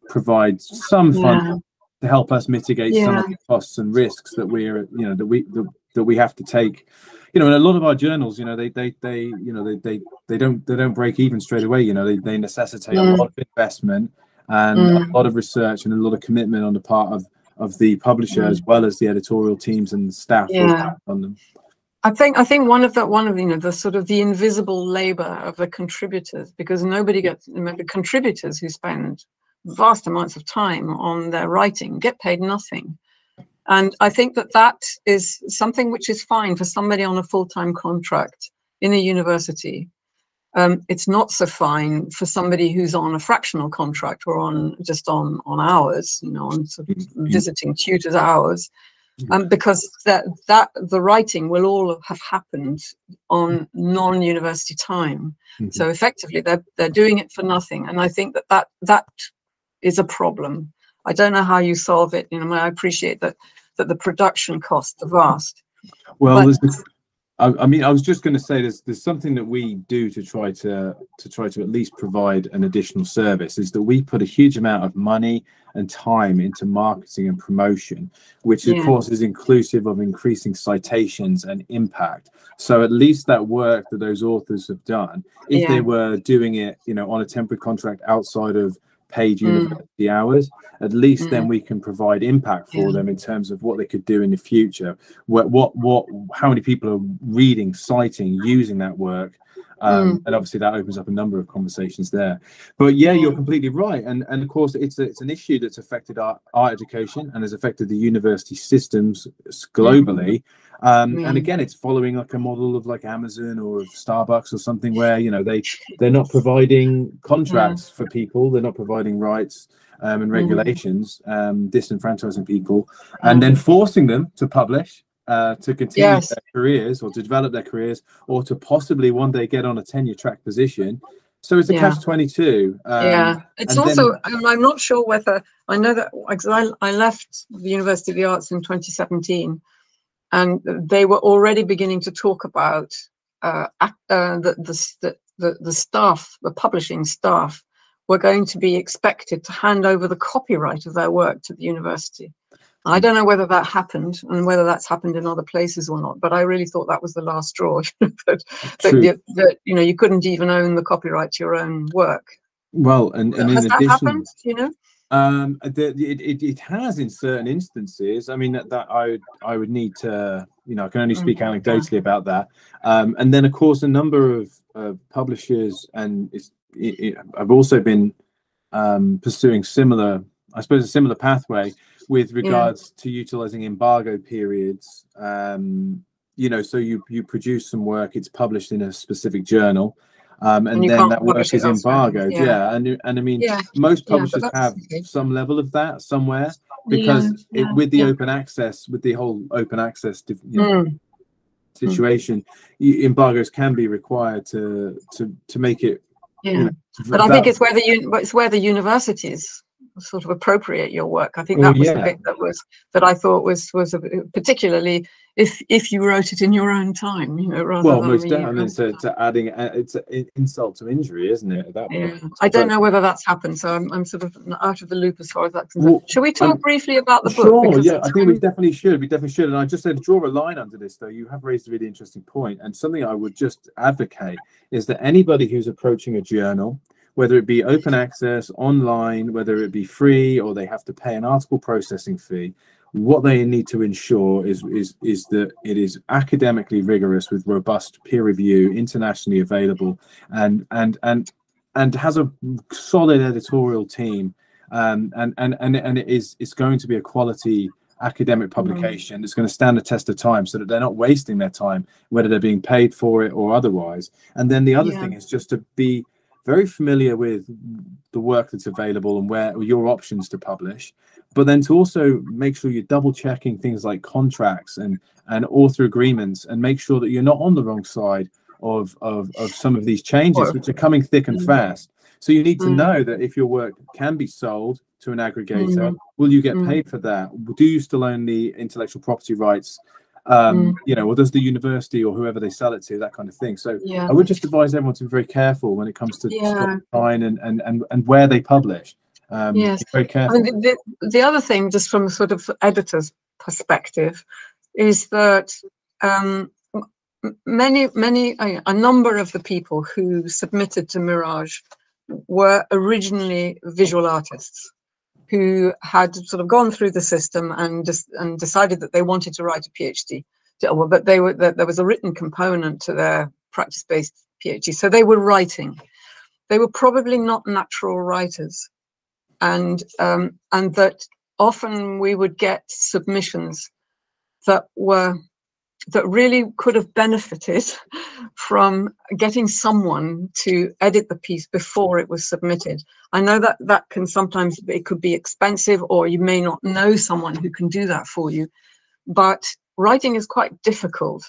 provide some funding to help us mitigate some of the costs and risks that we have to take. In a lot of our journals, they don't break even straight away. They necessitate a lot of investment and a lot of research and a lot of commitment on the part of the publisher, as well as the editorial teams and the staff on them. I think one of the sort of the invisible labor of the contributors, because nobody gets, the contributors who spend vast amounts of time on their writing get paid nothing. And I think that is something which is fine for somebody on a full-time contract in a university. It's not so fine for somebody who's on a fractional contract or on hours, on sort of visiting tutors hours, because that the writing will all have happened on non-university time. So effectively, they're doing it for nothing, and I think that is a problem. I don't know how you solve it. I appreciate that the production costs are vast. Well, I mean, I was just going to say there's something that we do to try to at least provide an additional service, is that we put a huge amount of money and time into marketing and promotion, which of course is inclusive of increasing citations and impact. So at least that work that those authors have done, if they were doing it, on a temporary contract outside of paid university hours, at least then we can provide impact for them in terms of what they could do in the future, how many people are reading, citing, using that work, and obviously that opens up a number of conversations there. But you're completely right, and of course it's an issue that's affected our education and has affected the university systems globally. And again, it's following like a model of like Amazon or of Starbucks or something, where they're not providing contracts for people, they're not providing rights and regulations, disenfranchising people, and then forcing them to publish, to continue their careers or to develop their careers, or to possibly one day get on a tenure track position. So it's a catch-22. It's also, I'm not sure whether, I know that I left the University of the Arts in 2017, and they were already beginning to talk about the staff, the publishing staff, were going to be expected to hand over the copyright of their work to the university. I don't know whether that happened and whether that's happened in other places or not, but I really thought that was the last straw. that you couldn't even own the copyright to your own work. Well, and in Has that addition, happened? You know, it has in certain instances. I mean, that I would need to, I can only speak anecdotally about that. And then, of course, a number of publishers, and I've also been pursuing a similar pathway with regards to utilizing embargo periods. So you produce some work, it's published in a specific journal. And then that work is embargoed. And I mean, most publishers have some level of that somewhere, because with the open access, with the whole open access situation, embargoes can be required to make it. But I think it's where the universities sort of appropriate your work. I think that was the bit that I thought was particularly if you wrote it in your own time, rather than most definitely to adding it's an insult to injury, isn't it? At that point. I don't know whether that's happened, so I'm sort of out of the loop as far as that's concerned. Should we talk briefly about the book? Sure, I think we definitely should. And I just said to draw a line under this, though. You have raised a really interesting point, and something I would just advocate is that anybody who's approaching a journal, whether it be open access, online, whether it be free, or they have to pay an article processing fee, what they need to ensure is that it is academically rigorous with robust peer review, internationally available, and has a solid editorial team, and it's going to be a quality academic publication that's going to stand the test of time, so that they're not wasting their time, whether they're being paid for it or otherwise. And then the other thing is just to be very familiar with the work that's available and where your options to publish, but then to also make sure you're double checking things like contracts and author agreements, and make sure that you're not on the wrong side of some of these changes, which are coming thick and fast. So you need to know that if your work can be sold to an aggregator, will you get paid for that? Do you still own the intellectual property rights? Or does the university or whoever they sell it to, that kind of thing. So I would just advise everyone to be very careful when it comes to online and where they publish. Be very careful. I mean, the other thing, just from sort of editor's perspective, is that a number of the people who submitted to MIRAJ were originally visual artists who had sort of gone through the system and decided that they wanted to write a PhD. But there was a written component to their practice-based PhD, so they were writing. They were probably not natural writers, and that often we would get submissions that really could have benefited from getting someone to edit the piece before it was submitted. I know that can sometimes, it could be expensive, or you may not know someone who can do that for you, but writing is quite difficult,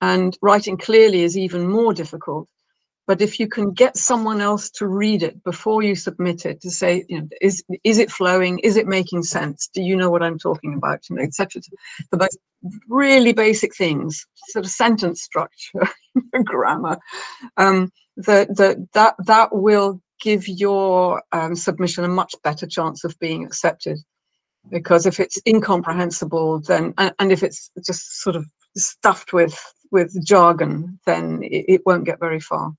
and writing clearly is even more difficult. But if you can get someone else to read it before you submit it, to say, is it flowing? Is it making sense? Do you know what I'm talking about? Etc. The most really basic things, sort of sentence structure, grammar, that will give your submission a much better chance of being accepted. Because if it's incomprehensible, then and if it's just sort of stuffed with jargon, then it won't get very far.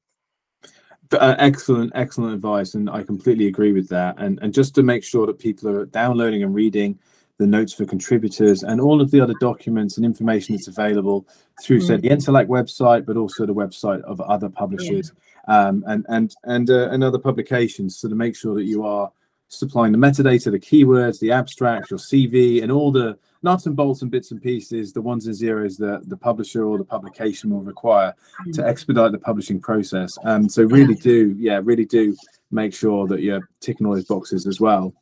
Excellent advice, and I completely agree with that. And just to make sure that people are downloading and reading the notes for contributors and all of the other documents and information that's available through, say, the Intellect website, but also the website of other publishers and other publications. So to make sure that you are supplying the metadata, the keywords, the abstract, your CV, and all the nuts and bolts and bits and pieces, the ones and zeros that the publisher or the publication will require to expedite the publishing process. So really do make sure that you're ticking all those boxes as well.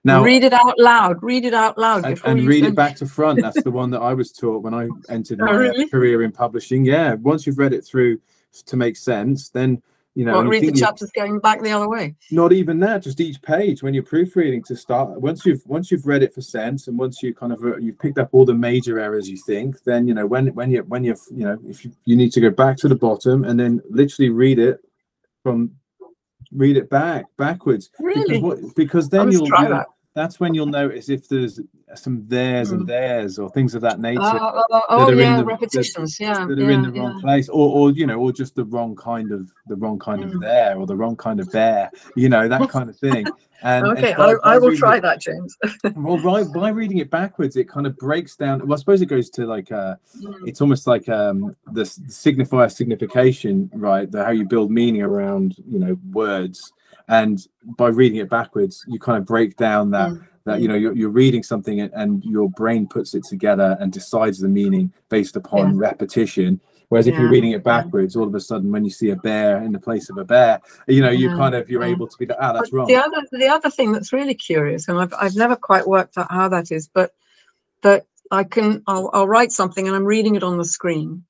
Now, read it out loud. Read it out loud and read it back to front. That's the one that I was taught when I entered my career in publishing. Yeah, once you've read it through to make sense, then read the chapters going back the other way. Not even that, just each page when you're proofreading to start. Once you've read it for sense, and once you kind of you've picked up all the major errors you think, then when if you need to go back to the bottom and then literally read it backwards. Really? Because then that's when you'll notice if there's some theirs and theirs or things of that nature Oh, that are in yeah, the repetitions. Yeah, that are in yeah, the wrong yeah. place, or you know, or just the wrong kind of there, or the wrong kind of bear, you know, that kind of thing. And Okay, by I will reading try it, that, James. well, by reading it backwards, it kind of breaks down. Well, I suppose it goes to like it's almost like the signifier signification, right? How you build meaning around, you know, words. And by reading it backwards, you kind of break down that you know, you're reading something and your brain puts it together and decides the meaning based upon repetition. Whereas if you're reading it backwards, all of a sudden, when you see a bear in the place of a bear, you know, you're able to be like, ah, that's But wrong. the other thing that's really curious, and I've never quite worked out how that is, but that I'll write something and I'm reading it on the screen.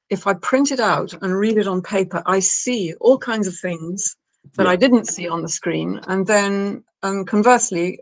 If I print it out and read it on paper, I see all kinds of things that I didn't see on the screen. And then conversely,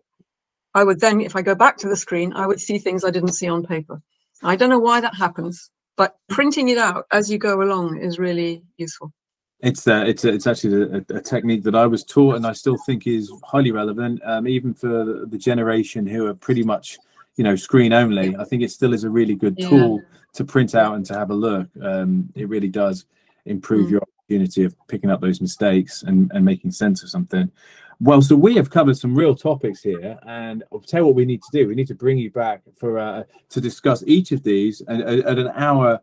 I would then, if I go back to the screen, I would see things I didn't see on paper. I don't know why that happens, but printing it out as you go along is really useful. It's actually a technique that I was taught, and I still think is highly relevant, even for the generation who are pretty much, you know, screen only. I think it still is a really good tool to print out and to have a look. It really does improve your opportunity of picking up those mistakes and making sense of something. Well, so we have covered some real topics here, and I'll tell you what we need to do. We need to bring you back for to discuss each of these at an hour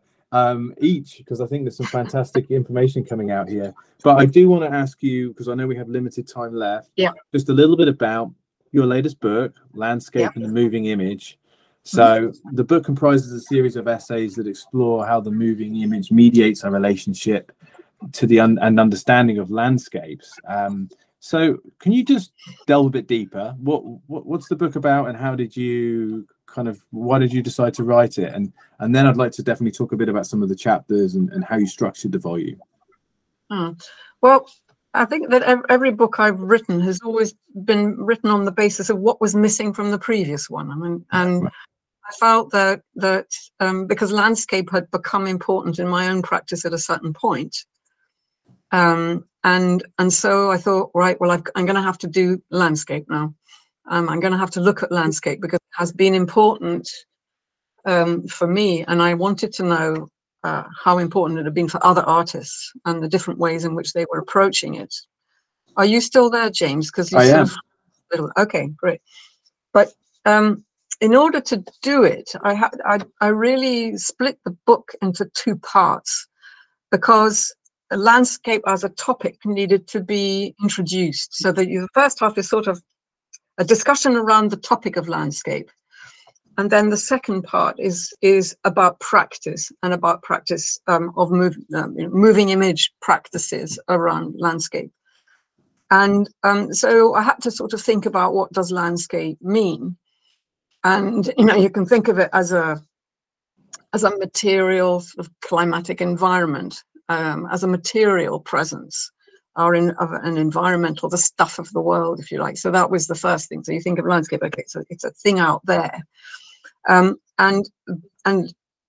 each, because I think there's some fantastic information coming out here. But I do want to ask you, because I know we have limited time left, just a little bit about your latest book, Landscape and the Moving Image. So the book comprises a series of essays that explore how the moving image mediates our relationship to the and understanding of landscapes. So can you just delve a bit deeper? What's the book about, and how did you why did you decide to write it? And then I'd like to definitely talk a bit about some of the chapters and how you structured the volume. Well, I think that every book I've written has always been written on the basis of what was missing from the previous one. I mean, and I felt that because landscape had become important in my own practice at a certain point, and so I thought, right, well, I'm going to have to do landscape now. I'm going to have to look at landscape because it has been important for me, and I wanted to know how important it had been for other artists and the different ways in which they were approaching it. Are you still there, James? Because you sort of okay, great. But in order to do it, I really split the book into two parts, because the landscape as a topic needed to be introduced. So that the first half is sort of a discussion around the topic of landscape. And then the second part is about practice, and about practice of moving image practices around landscape. And so I had to sort of think about, what does landscape mean? And, you know, you can think of it as a material sort of climatic environment, as a material presence, or of an environmental, the stuff of the world, if you like. So that was the first thing. So you think of landscape, okay, so it's a thing out there. And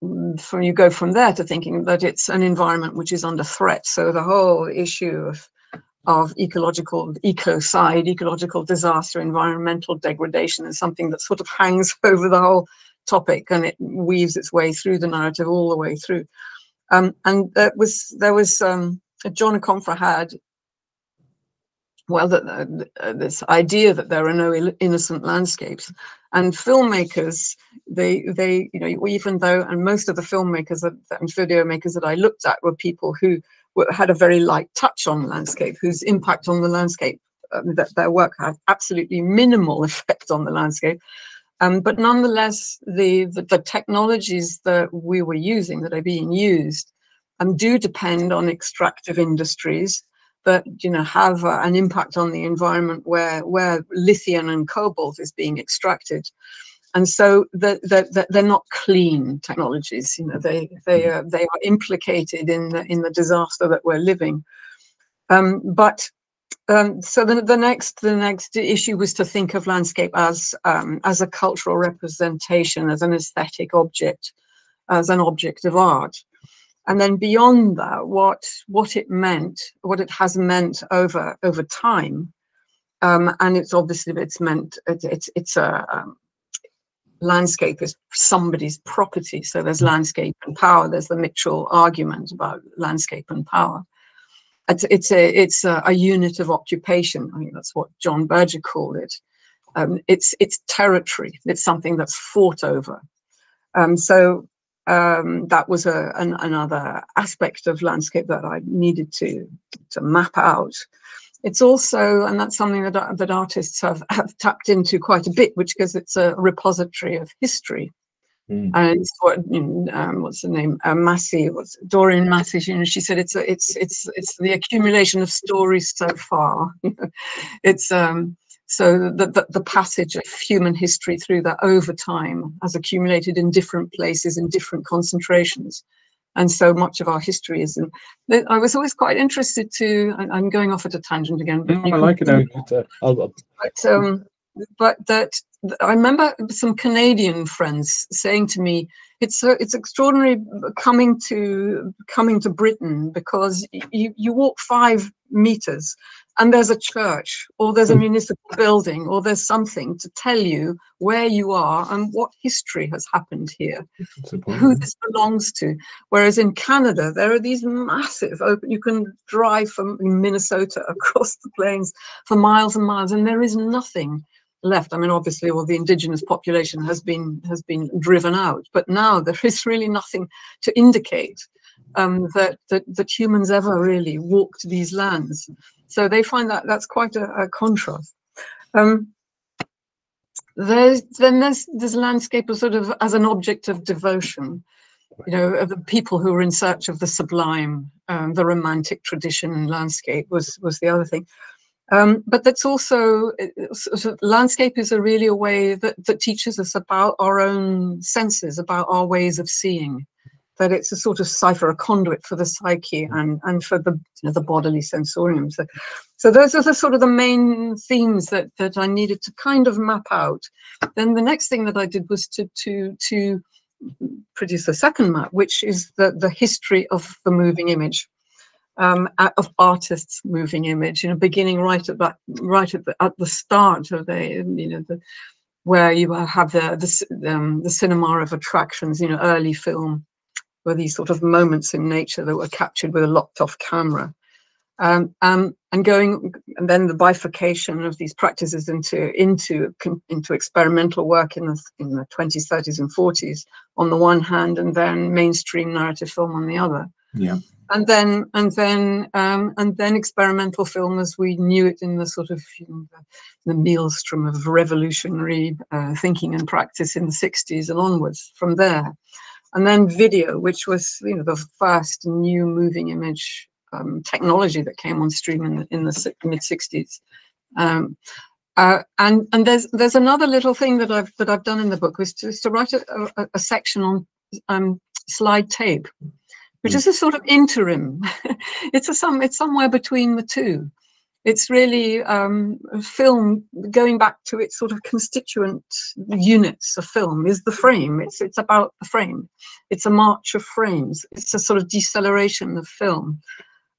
you go from there to thinking that it's an environment which is under threat. So the whole issue of ecological disaster, environmental degradation is something that sort of hangs over the whole topic, and it weaves its way through the narrative all the way through. And there was John Confer had, well, this idea that there are no innocent landscapes, and filmmakers, they you know, even though, and most of the filmmakers and video makers that I looked at were people who had a very light touch on landscape, whose impact on the landscape, that their work had absolutely minimal effect on the landscape. But nonetheless, the technologies that we were using, that are being used, do depend on extractive industries that, you know, have an impact on the environment where lithium and cobalt is being extracted. And so they're not clean technologies. You know, they are implicated in the disaster that we're living. So the next issue was to think of landscape as a cultural representation, as an aesthetic object, as an object of art. And then beyond that, what it has meant over time, And it's obviously, it's a landscape is somebody's property. So there's landscape and power. There's the Mitchell argument about landscape and power. It's a unit of occupation. I think that's what John Berger called it. It's territory. It's something that's fought over. So that was another aspect of landscape that I needed to map out. It's also, and that's something that artists have tapped into quite a bit, which because it's a repository of history. And it's what, what's the name? Doreen Massey? She said it's the accumulation of stories so far. It's so the passage of human history through that over time has accumulated in different places, in different concentrations. And so much of our history is in. I was always quite interested to. I'm going off at a tangent again. But I like it. But that I remember some Canadian friends saying to me, it's extraordinary coming to Britain, because you walk 5 meters and there's a church, or there's a municipal building, or there's something to tell you where you are and what history has happened here, who this belongs to. Whereas in Canada, there are these massive open, you can drive from Minnesota across the plains for miles and miles, and there is nothing left. I mean, obviously, all the indigenous population has been driven out, but now there is really nothing to indicate that humans ever really walked these lands. So they find that's quite a contrast. There's landscape as sort of as an object of devotion, of the people who were in search of the sublime. The romantic tradition and landscape was the other thing. But that's also, landscape is really a way that teaches us about our own senses, about our ways of seeing, that it's a sort of cipher, a conduit for the psyche and for the bodily sensorium. So those are the sort of the main themes that I needed to kind of map out. Then the next thing that I did was to produce a second map, which is the history of the moving image. Of artists' moving image, beginning right at the start of where you have the cinema of attractions, early film, where these sort of moments in nature that were captured with a locked-off camera, and then the bifurcation of these practices into experimental work in the 20s, 30s, and 40s on the one hand, and then mainstream narrative film on the other. Yeah. And then experimental film as we knew it in the sort of the maelstrom of revolutionary thinking and practice in the 60s and onwards from there. And then video, which was the first new moving image technology that came on stream in the mid 60s. And there's another little thing that I've done in the book, was to write a section on slide tape, which is a sort of interim. It's somewhere between the two. It's really film going back to its sort of constituent units of film is the frame. It's about the frame. It's a march of frames. It's a sort of deceleration of film.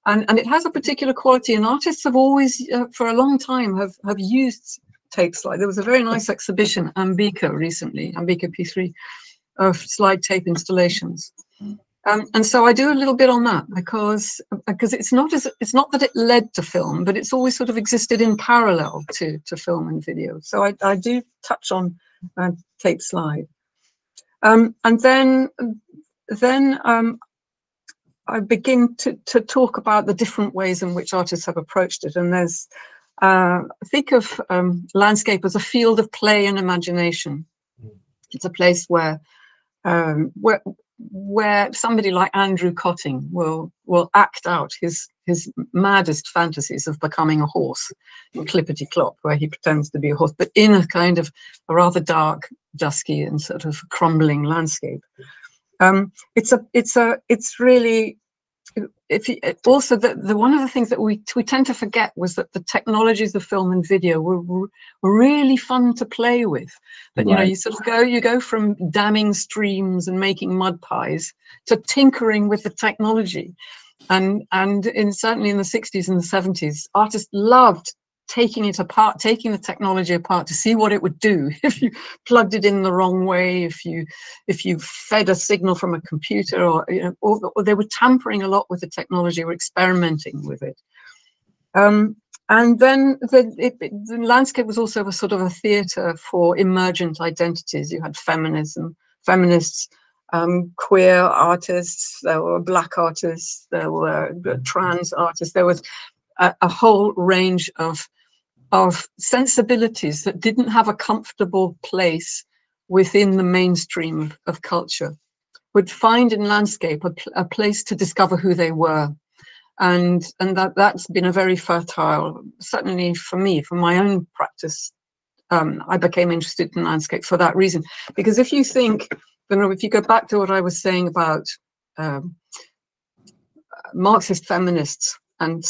And it has a particular quality, and artists have always, for a long time, have used tape slide. There was a very nice exhibition, Ambika recently, Ambika P3, of slide tape installations. And so I do a little bit on that because it's not that it led to film, but it's always sort of existed in parallel to film and video. So I do touch on tape slide, and then I begin to talk about the different ways in which artists have approached it. And there's think of landscape as a field of play and imagination. It's a place where somebody like Andrew Cotting will act out his maddest fantasies of becoming a horse in Clippity Clop, where he pretends to be a horse, but in a kind of a rather dark, dusky, and sort of crumbling landscape. It's really. Also, the one of the things that we tend to forget was that the technologies of film and video were really fun to play with. That right. You sort of you go from damming streams and making mud pies to tinkering with the technology, and certainly in the 60s and the 70s, artists loved taking it apart, taking the technology apart to see what it would do if you plugged it in the wrong way, if you fed a signal from a computer, or or they were tampering a lot with the technology, or experimenting with it. And then the landscape was also a sort of a theatre for emergent identities. You had feminists, queer artists, there were black artists, there were trans artists. There was a whole range of sensibilities that didn't have a comfortable place within the mainstream of culture, would find in landscape a place to discover who they were. And that's been a very fertile, certainly for me, for my own practice. I became interested in landscape for that reason. Because if you think, if you go back to what I was saying about Marxist feminists and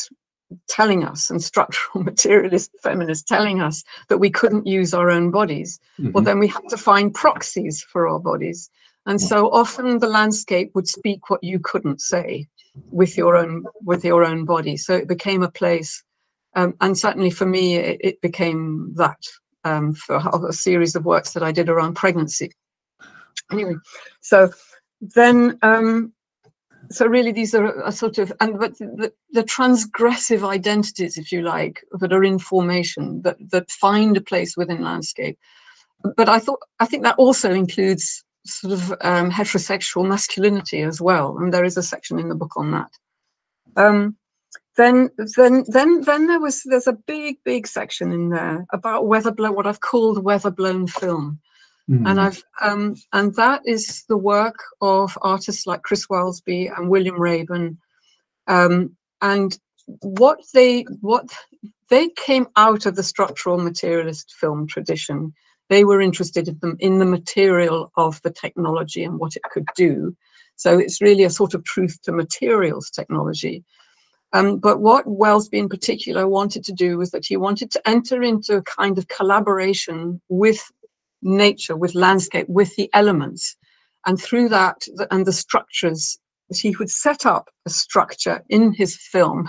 telling us, and structural materialist feminists telling us that we couldn't use our own bodies, well, then we had to find proxies for our bodies. And so often the landscape would speak what you couldn't say with your own body. So it became a place, and certainly for me, it became that for a series of works that I did around pregnancy. Anyway, so then, so really these are a sort of, but the transgressive identities, if you like, that are in formation, that find a place within landscape. But I think that also includes sort of heterosexual masculinity as well, and there is a section in the book on that. Then there's a big section in there about what I've called weather-blown film, and and that is the work of artists like Chris Welsby and William Rabin, and what they came out of the structural materialist film tradition. They were interested in the material of the technology and what it could do. So it's really a sort of truth to materials technology. But what Welsby in particular wanted to do was that he wanted to enter into a kind of collaboration with nature, with landscape, with the elements. And through that, and the structures, he would set up a structure in his film.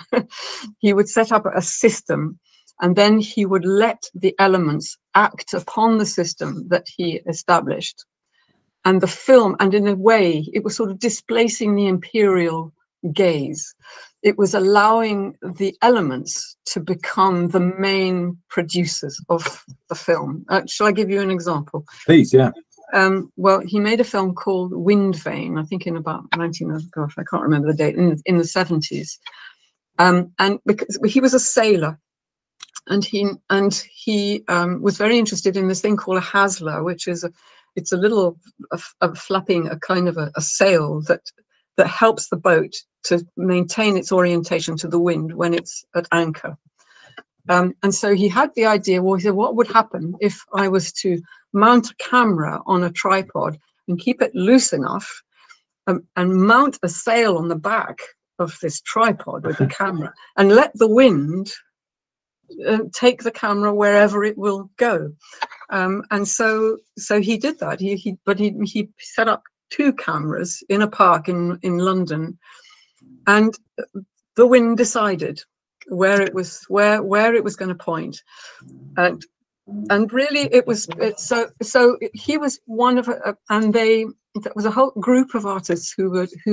He would set up a system, and then he would let the elements act upon the system that he established. And the film, and in a way, it was sort of displacing the imperial gaze. It was allowing the elements to become the main producers of the film. Shall I give you an example? Please, yeah. Well, he made a film called Wind Vane, I think in about I can't remember the date, in the 70s. And because he was a sailor, and he was very interested in this thing called a hasler, which is it's a little flapping, a kind of a sail that helps the boat to maintain its orientation to the wind when it's at anchor. And so he had the idea, well, he said, what would happen if I was to mount a camera on a tripod and keep it loose enough, and mount a sail on the back of this tripod with the camera, and let the wind take the camera wherever it will go. And so he did that. He set up 2 cameras in a park in London, and the wind decided where it was going to point, and really so he was one of and there was a whole group of artists who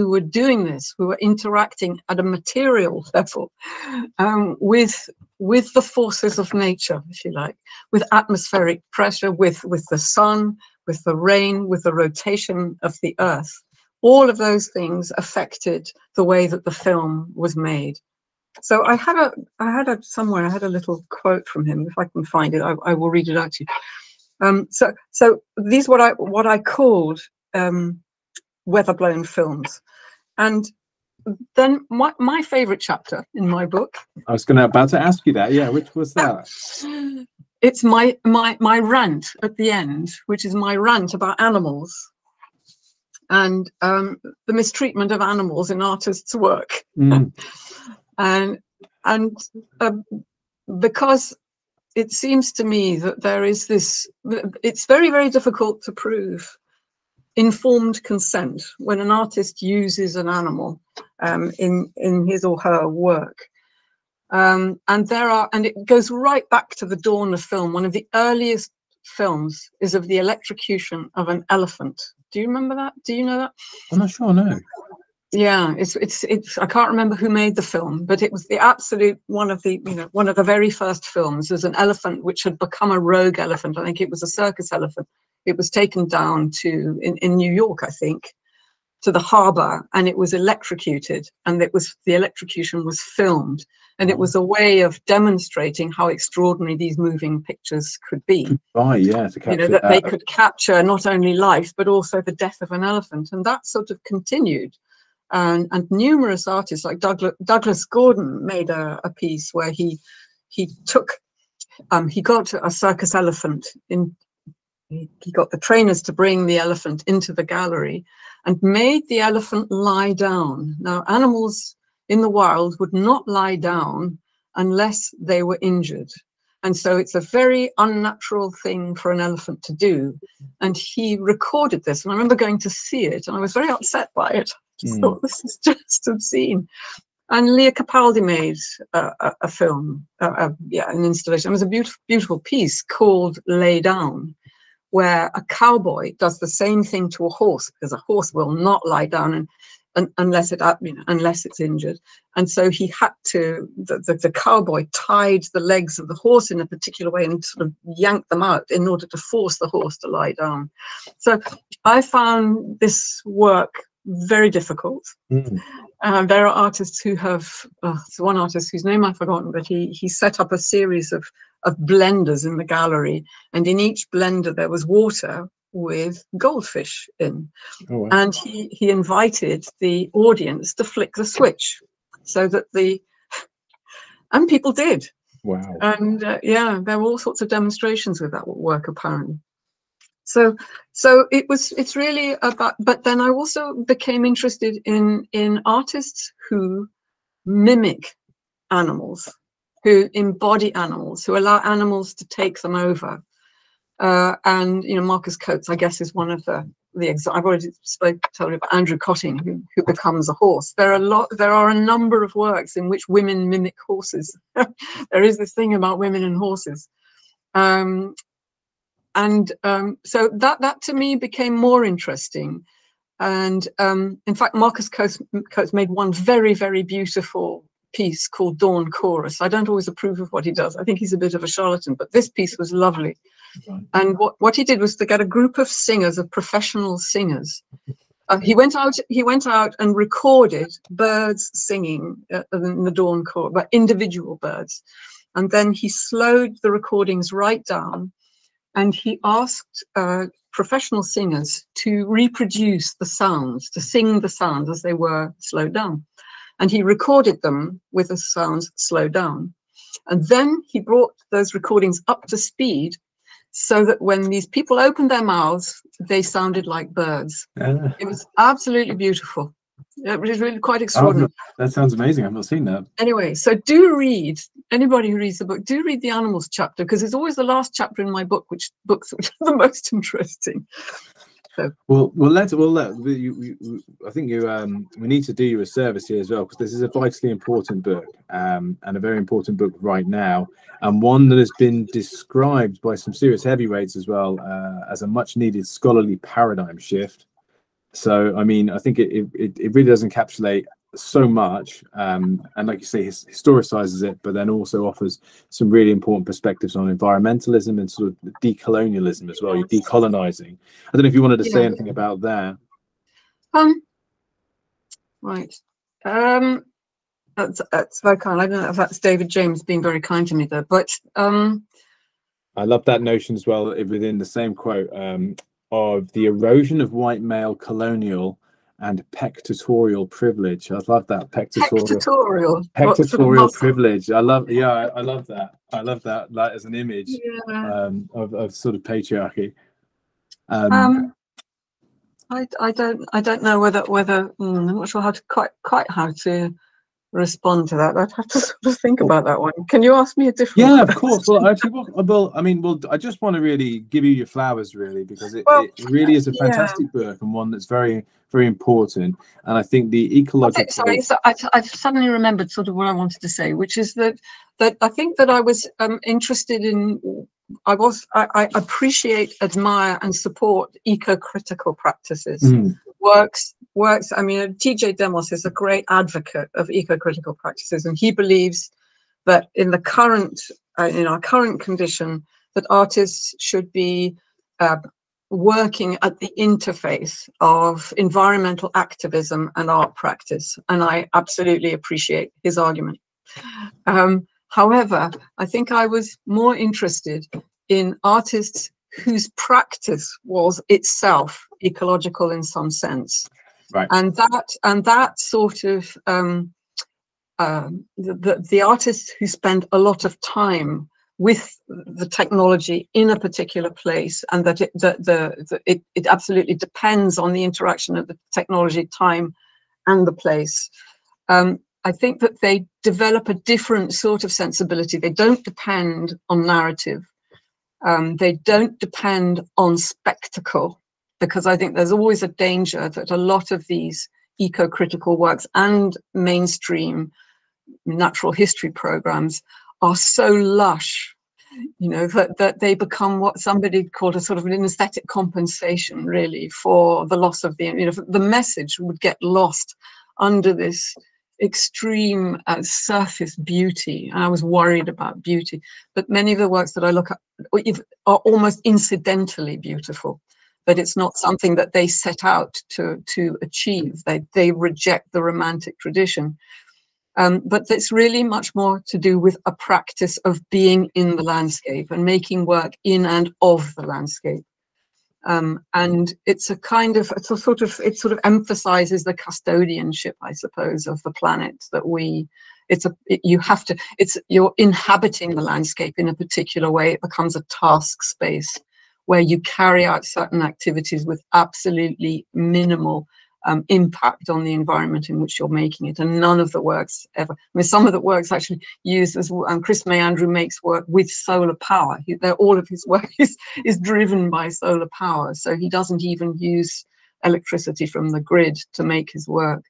were doing this, who were interacting at a material level with the forces of nature, if you like, with atmospheric pressure, with the sun, with the rain, with the rotation of the earth. All of those things affected the way that the film was made. So I had a little quote from him. If I can find it, I will read it out to you. So these what I called weather-blown films. And then my favorite chapter in my book. I was about to ask you that. Yeah, which was that? It's my rant at the end, which is my rant about animals and the mistreatment of animals in artists' work. And because it seems to me that there is this, it's very, very difficult to prove informed consent when an artist uses an animal in his or her work. And it goes right back to the dawn of film. One of the earliest films is of the electrocution of an elephant. Do you remember that? Do you know that? I'm not sure, no. Yeah, it's I can't remember who made the film, but it was the absolute one of the very first films. There's an elephant which had become a rogue elephant. I think it was a circus elephant. It was taken down in New York, I think, to the harbor, and it was electrocuted, and the electrocution was filmed, and it was a way of demonstrating how extraordinary these moving pictures could be. Right, yeah, to capture that they could capture not only life but also the death of an elephant, and that sort of continued. And numerous artists like Douglas Gordon made a piece where he got a circus elephant in. He got the trainers to bring the elephant into the gallery and made the elephant lie down. Now, animals in the wild would not lie down unless they were injured. And so it's a very unnatural thing for an elephant to do. And he recorded this. And I remember going to see it, and I was very upset by it. I just thought, this is just obscene. And Leah Capaldi made a film, an installation. It was a beautiful, beautiful piece called Lay Down, where a cowboy does the same thing to a horse, because a horse will not lie down unless it's injured. And so he had to, the cowboy tied the legs of the horse in a particular way and sort of yanked them out in order to force the horse to lie down. So I found this work very difficult. There are artists who have, one artist whose name I've forgotten, but he set up a series of blenders in the gallery, and in each blender there was water with goldfish in. Oh, wow. And he invited the audience to flick the switch, so that and people did. Wow. And there were all sorts of demonstrations with that work, apparently. So it's really about, but then I also became interested in artists who mimic animals, who embody animals, who allow animals to take them over. And Marcus Coates, I guess, is one of the I've already told you about Andrew Cotting, who becomes a horse. There are a number of works in which women mimic horses. There is this thing about women and horses. So that to me became more interesting. And in fact, Marcus Coates made one very, very beautiful piece called Dawn Chorus. I don't always approve of what he does. I think he's a bit of a charlatan, but this piece was lovely. Right. And what he did was to get a group of singers, of professional singers. He went out and recorded birds singing in the Dawn Chorus, but individual birds. And then he slowed the recordings right down. And he asked professional singers to reproduce the sounds, to sing the sounds as they were slowed down. And he recorded them with the sounds slowed down. And then he brought those recordings up to speed so that when these people opened their mouths, they sounded like birds. It was absolutely beautiful. It was really quite extraordinary. That sounds amazing. I've not seen that. Anyway, so do read, anybody who reads the book, do read the animals chapter, because it's always the last chapter in my book, which are the most interesting. So. I think we need to do you a service here as well, because this is a vitally important book, and a very important book right now, and one that has been described by some serious heavyweights as well as a much needed scholarly paradigm shift. So, I mean, I think it really does encapsulate so much, and like you say, historicizes it, but then also offers some really important perspectives on environmentalism and sort of decolonialism as well. You're decolonizing. I don't know if you wanted to say anything about that. Right. That's very kind. I don't know if that's David James being very kind to me there, but I love that notion as well within the same quote of the erosion of white male colonial and pectatorial privilege. I love that pectatorial privilege. I love that. I love that as an image of sort of patriarchy. I don't know whether I'm not sure how to quite how to respond to that. I'd have to sort of think about that one. Can you ask me a different Yeah, question? of course. Well, actually, I just want to really give you your flowers, really, because it really is a fantastic book, and one that's very, very important. And I think the ecological... Sorry, so I've suddenly remembered sort of what I wanted to say, which is that I think that I was interested in... I appreciate, admire, and support eco-critical practices. Works. I mean, T.J. Demos is a great advocate of eco-critical practices, and he believes that in the current, in our current condition, that artists should be working at the interface of environmental activism and art practice, and I absolutely appreciate his argument. However, I think I was more interested in artists whose practice was itself ecological in some sense, right? And that sort of the artists who spend a lot of time with the technology in a particular place, and that it absolutely depends on the interaction of the technology, time, and the place. I think that they develop a different sort of sensibility. They don't depend on narrative. They don't depend on spectacle, because I think there's always a danger that a lot of these eco-critical works and mainstream natural history programs are so lush, that they become what somebody called a sort of an aesthetic compensation, really, for the loss of the message would get lost under this extreme surface beauty. And I was worried about beauty, but many of the works that I look at are almost incidentally beautiful, but it's not something that they set out to achieve. They reject the romantic tradition. But it's really much more to do with a practice of being in the landscape and making work in and of the landscape. And it sort of emphasizes the custodianship, I suppose, of the planet, that you're inhabiting the landscape in a particular way. It becomes a task space where you carry out certain activities with absolutely minimal impact on the environment in which you're making it. And none of the works ever, some of the works actually use, as Chris May-Andrew makes work with solar power. All of his work is driven by solar power, so he doesn't even use electricity from the grid to make his work.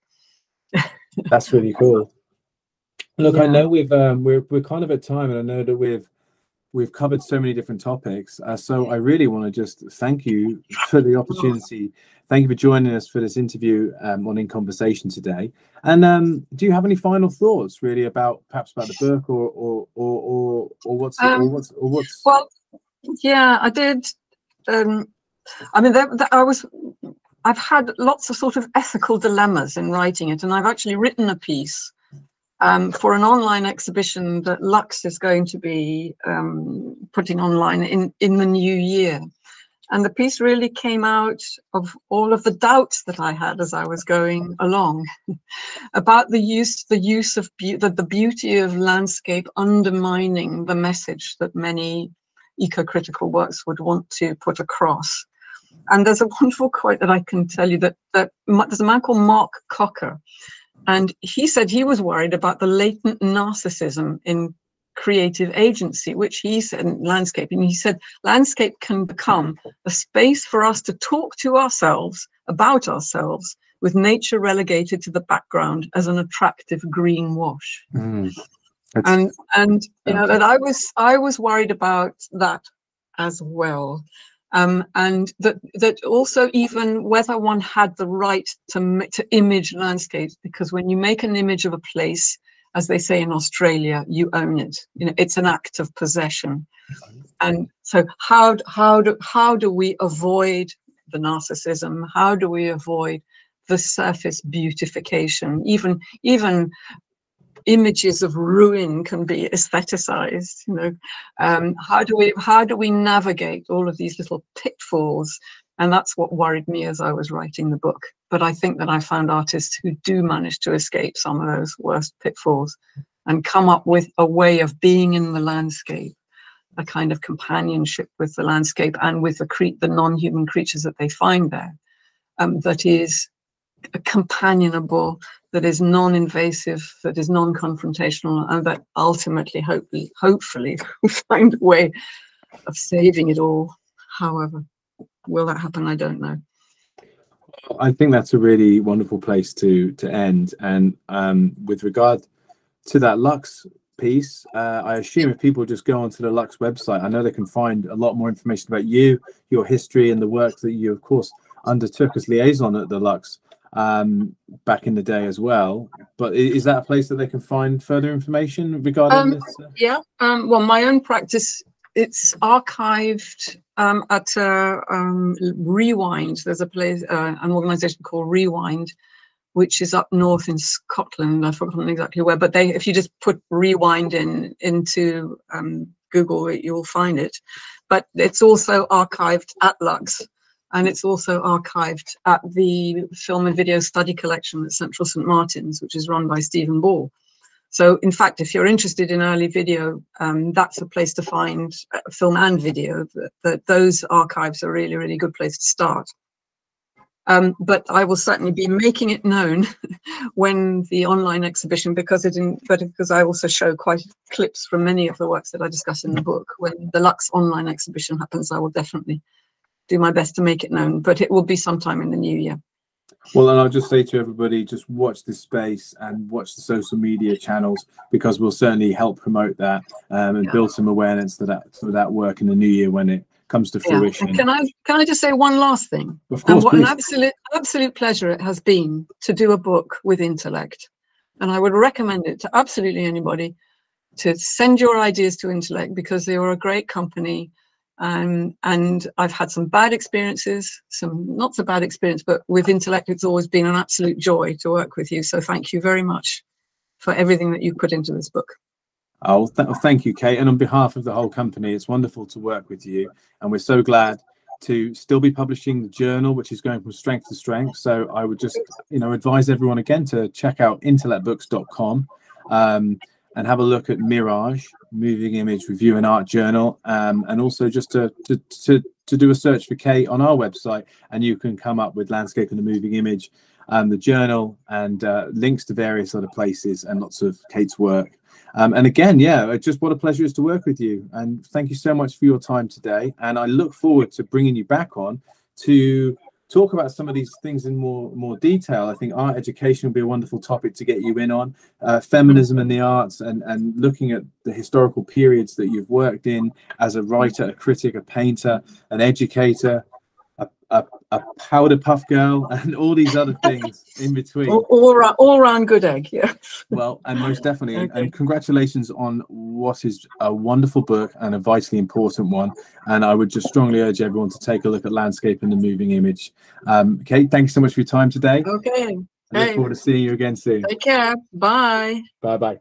That's really cool. Look, yeah. I know we're kind of at time, and I know that we've covered so many different topics. So I really want to just thank you for the opportunity. Thank you for joining us for this interview on In Conversation today. And do you have any final thoughts, really, perhaps about the book or what's? Well, yeah, I did. I mean, I've had lots of sort of ethical dilemmas in writing it, and I've actually written a piece for an online exhibition that Lux is going to be putting online in the new year. And the piece really came out of all of the doubts that I had as I was going along about the use of the beauty of landscape undermining the message that many eco-critical works would want to put across. And there's a wonderful quote that I can tell you that there's a man called Mark Cocker, and he said he was worried about the latent narcissism in creative agency, which he said in landscape. And he said landscape can become a space for us to talk to ourselves about ourselves, with nature relegated to the background as an attractive green wash. And that I was worried about that as well. And that also, even whether one had the right to image landscapes, because when you make an image of a place, as they say in Australia, you own it. It's an act of possession. And so how do we avoid the narcissism? How do we avoid the surface beautification? Even images of ruin can be aestheticized. How do we navigate all of these little pitfalls? And that's what worried me as I was writing the book. But I think that I found artists who do manage to escape some of those worst pitfalls and come up with a way of being in the landscape, a kind of companionship with the landscape and with the non-human creatures that they find there, that is companionable, that is non-invasive, that is non-confrontational, and that ultimately, hopefully, will find a way of saving it all. However, will that happen? I don't know. I think that's a really wonderful place to end. And with regard to that Lux piece, I assume if people just go onto the Lux website, I know they can find a lot more information about you, your history, and the work that you, of course, undertook as liaison at the Lux back in the day as well. But is that a place that they can find further information regarding this? Yeah. Well, my own practice, it's archived at Rewind. There's a place, an organization called Rewind, which is up north in Scotland. I've forgotten exactly where, but if you just put Rewind into Google, you'll find it. But it's also archived at Lux, and it's also archived at the Film and Video Study Collection at Central St Martin's, which is run by Stephen Ball. So, in fact, if you're interested in early video, that's a place to find film and video. Those archives are really, really good place to start. But I will certainly be making it known when the online exhibition, because I also show quite clips from many of the works that I discuss in the book. When the Lux online exhibition happens, I will definitely do my best to make it known, but it will be sometime in the new year. Well, and I'll just say to everybody, just watch this space and watch the social media channels, because we'll certainly help promote that and build some awareness for that work in the new year when it comes to fruition. Can I just say one last thing? Of course, what an absolute pleasure it has been to do a book with Intellect, and I would recommend it to absolutely anybody to send your ideas to Intellect, because they were a great company. And I've had some bad experiences, some not so bad experience, but with Intellect, it's always been an absolute joy to work with you. So thank you very much for everything that you put into this book. Oh, thank you, Cate. And on behalf of the whole company, it's wonderful to work with you. And we're so glad to still be publishing the journal, which is going from strength to strength. So I would just, advise everyone again to check out intellectbooks.com and have a look at MIRAJ, Moving Image Review and Art Journal, and also just to do a search for Cate on our website, and you can come up with Landscape and the Moving Image, the journal, and links to various other places and lots of Cate's work. And again, just what a pleasure it is to work with you. And thank you so much for your time today. And I look forward to bringing you back on to talk about some of these things in more detail. I think art education will be a wonderful topic to get you in on, feminism in the arts, and looking at the historical periods that you've worked in as a writer, a critic, a painter, an educator, a powder puff girl, and all these other things in between. All round good egg, yeah. Well, and most definitely, okay. And congratulations on what is a wonderful book and a vitally important one. And I would just strongly urge everyone to take a look at Landscape and the Moving Image. Cate, thank you so much for your time today. Okay. I look forward to seeing you again soon. Take care. Bye. Bye-bye.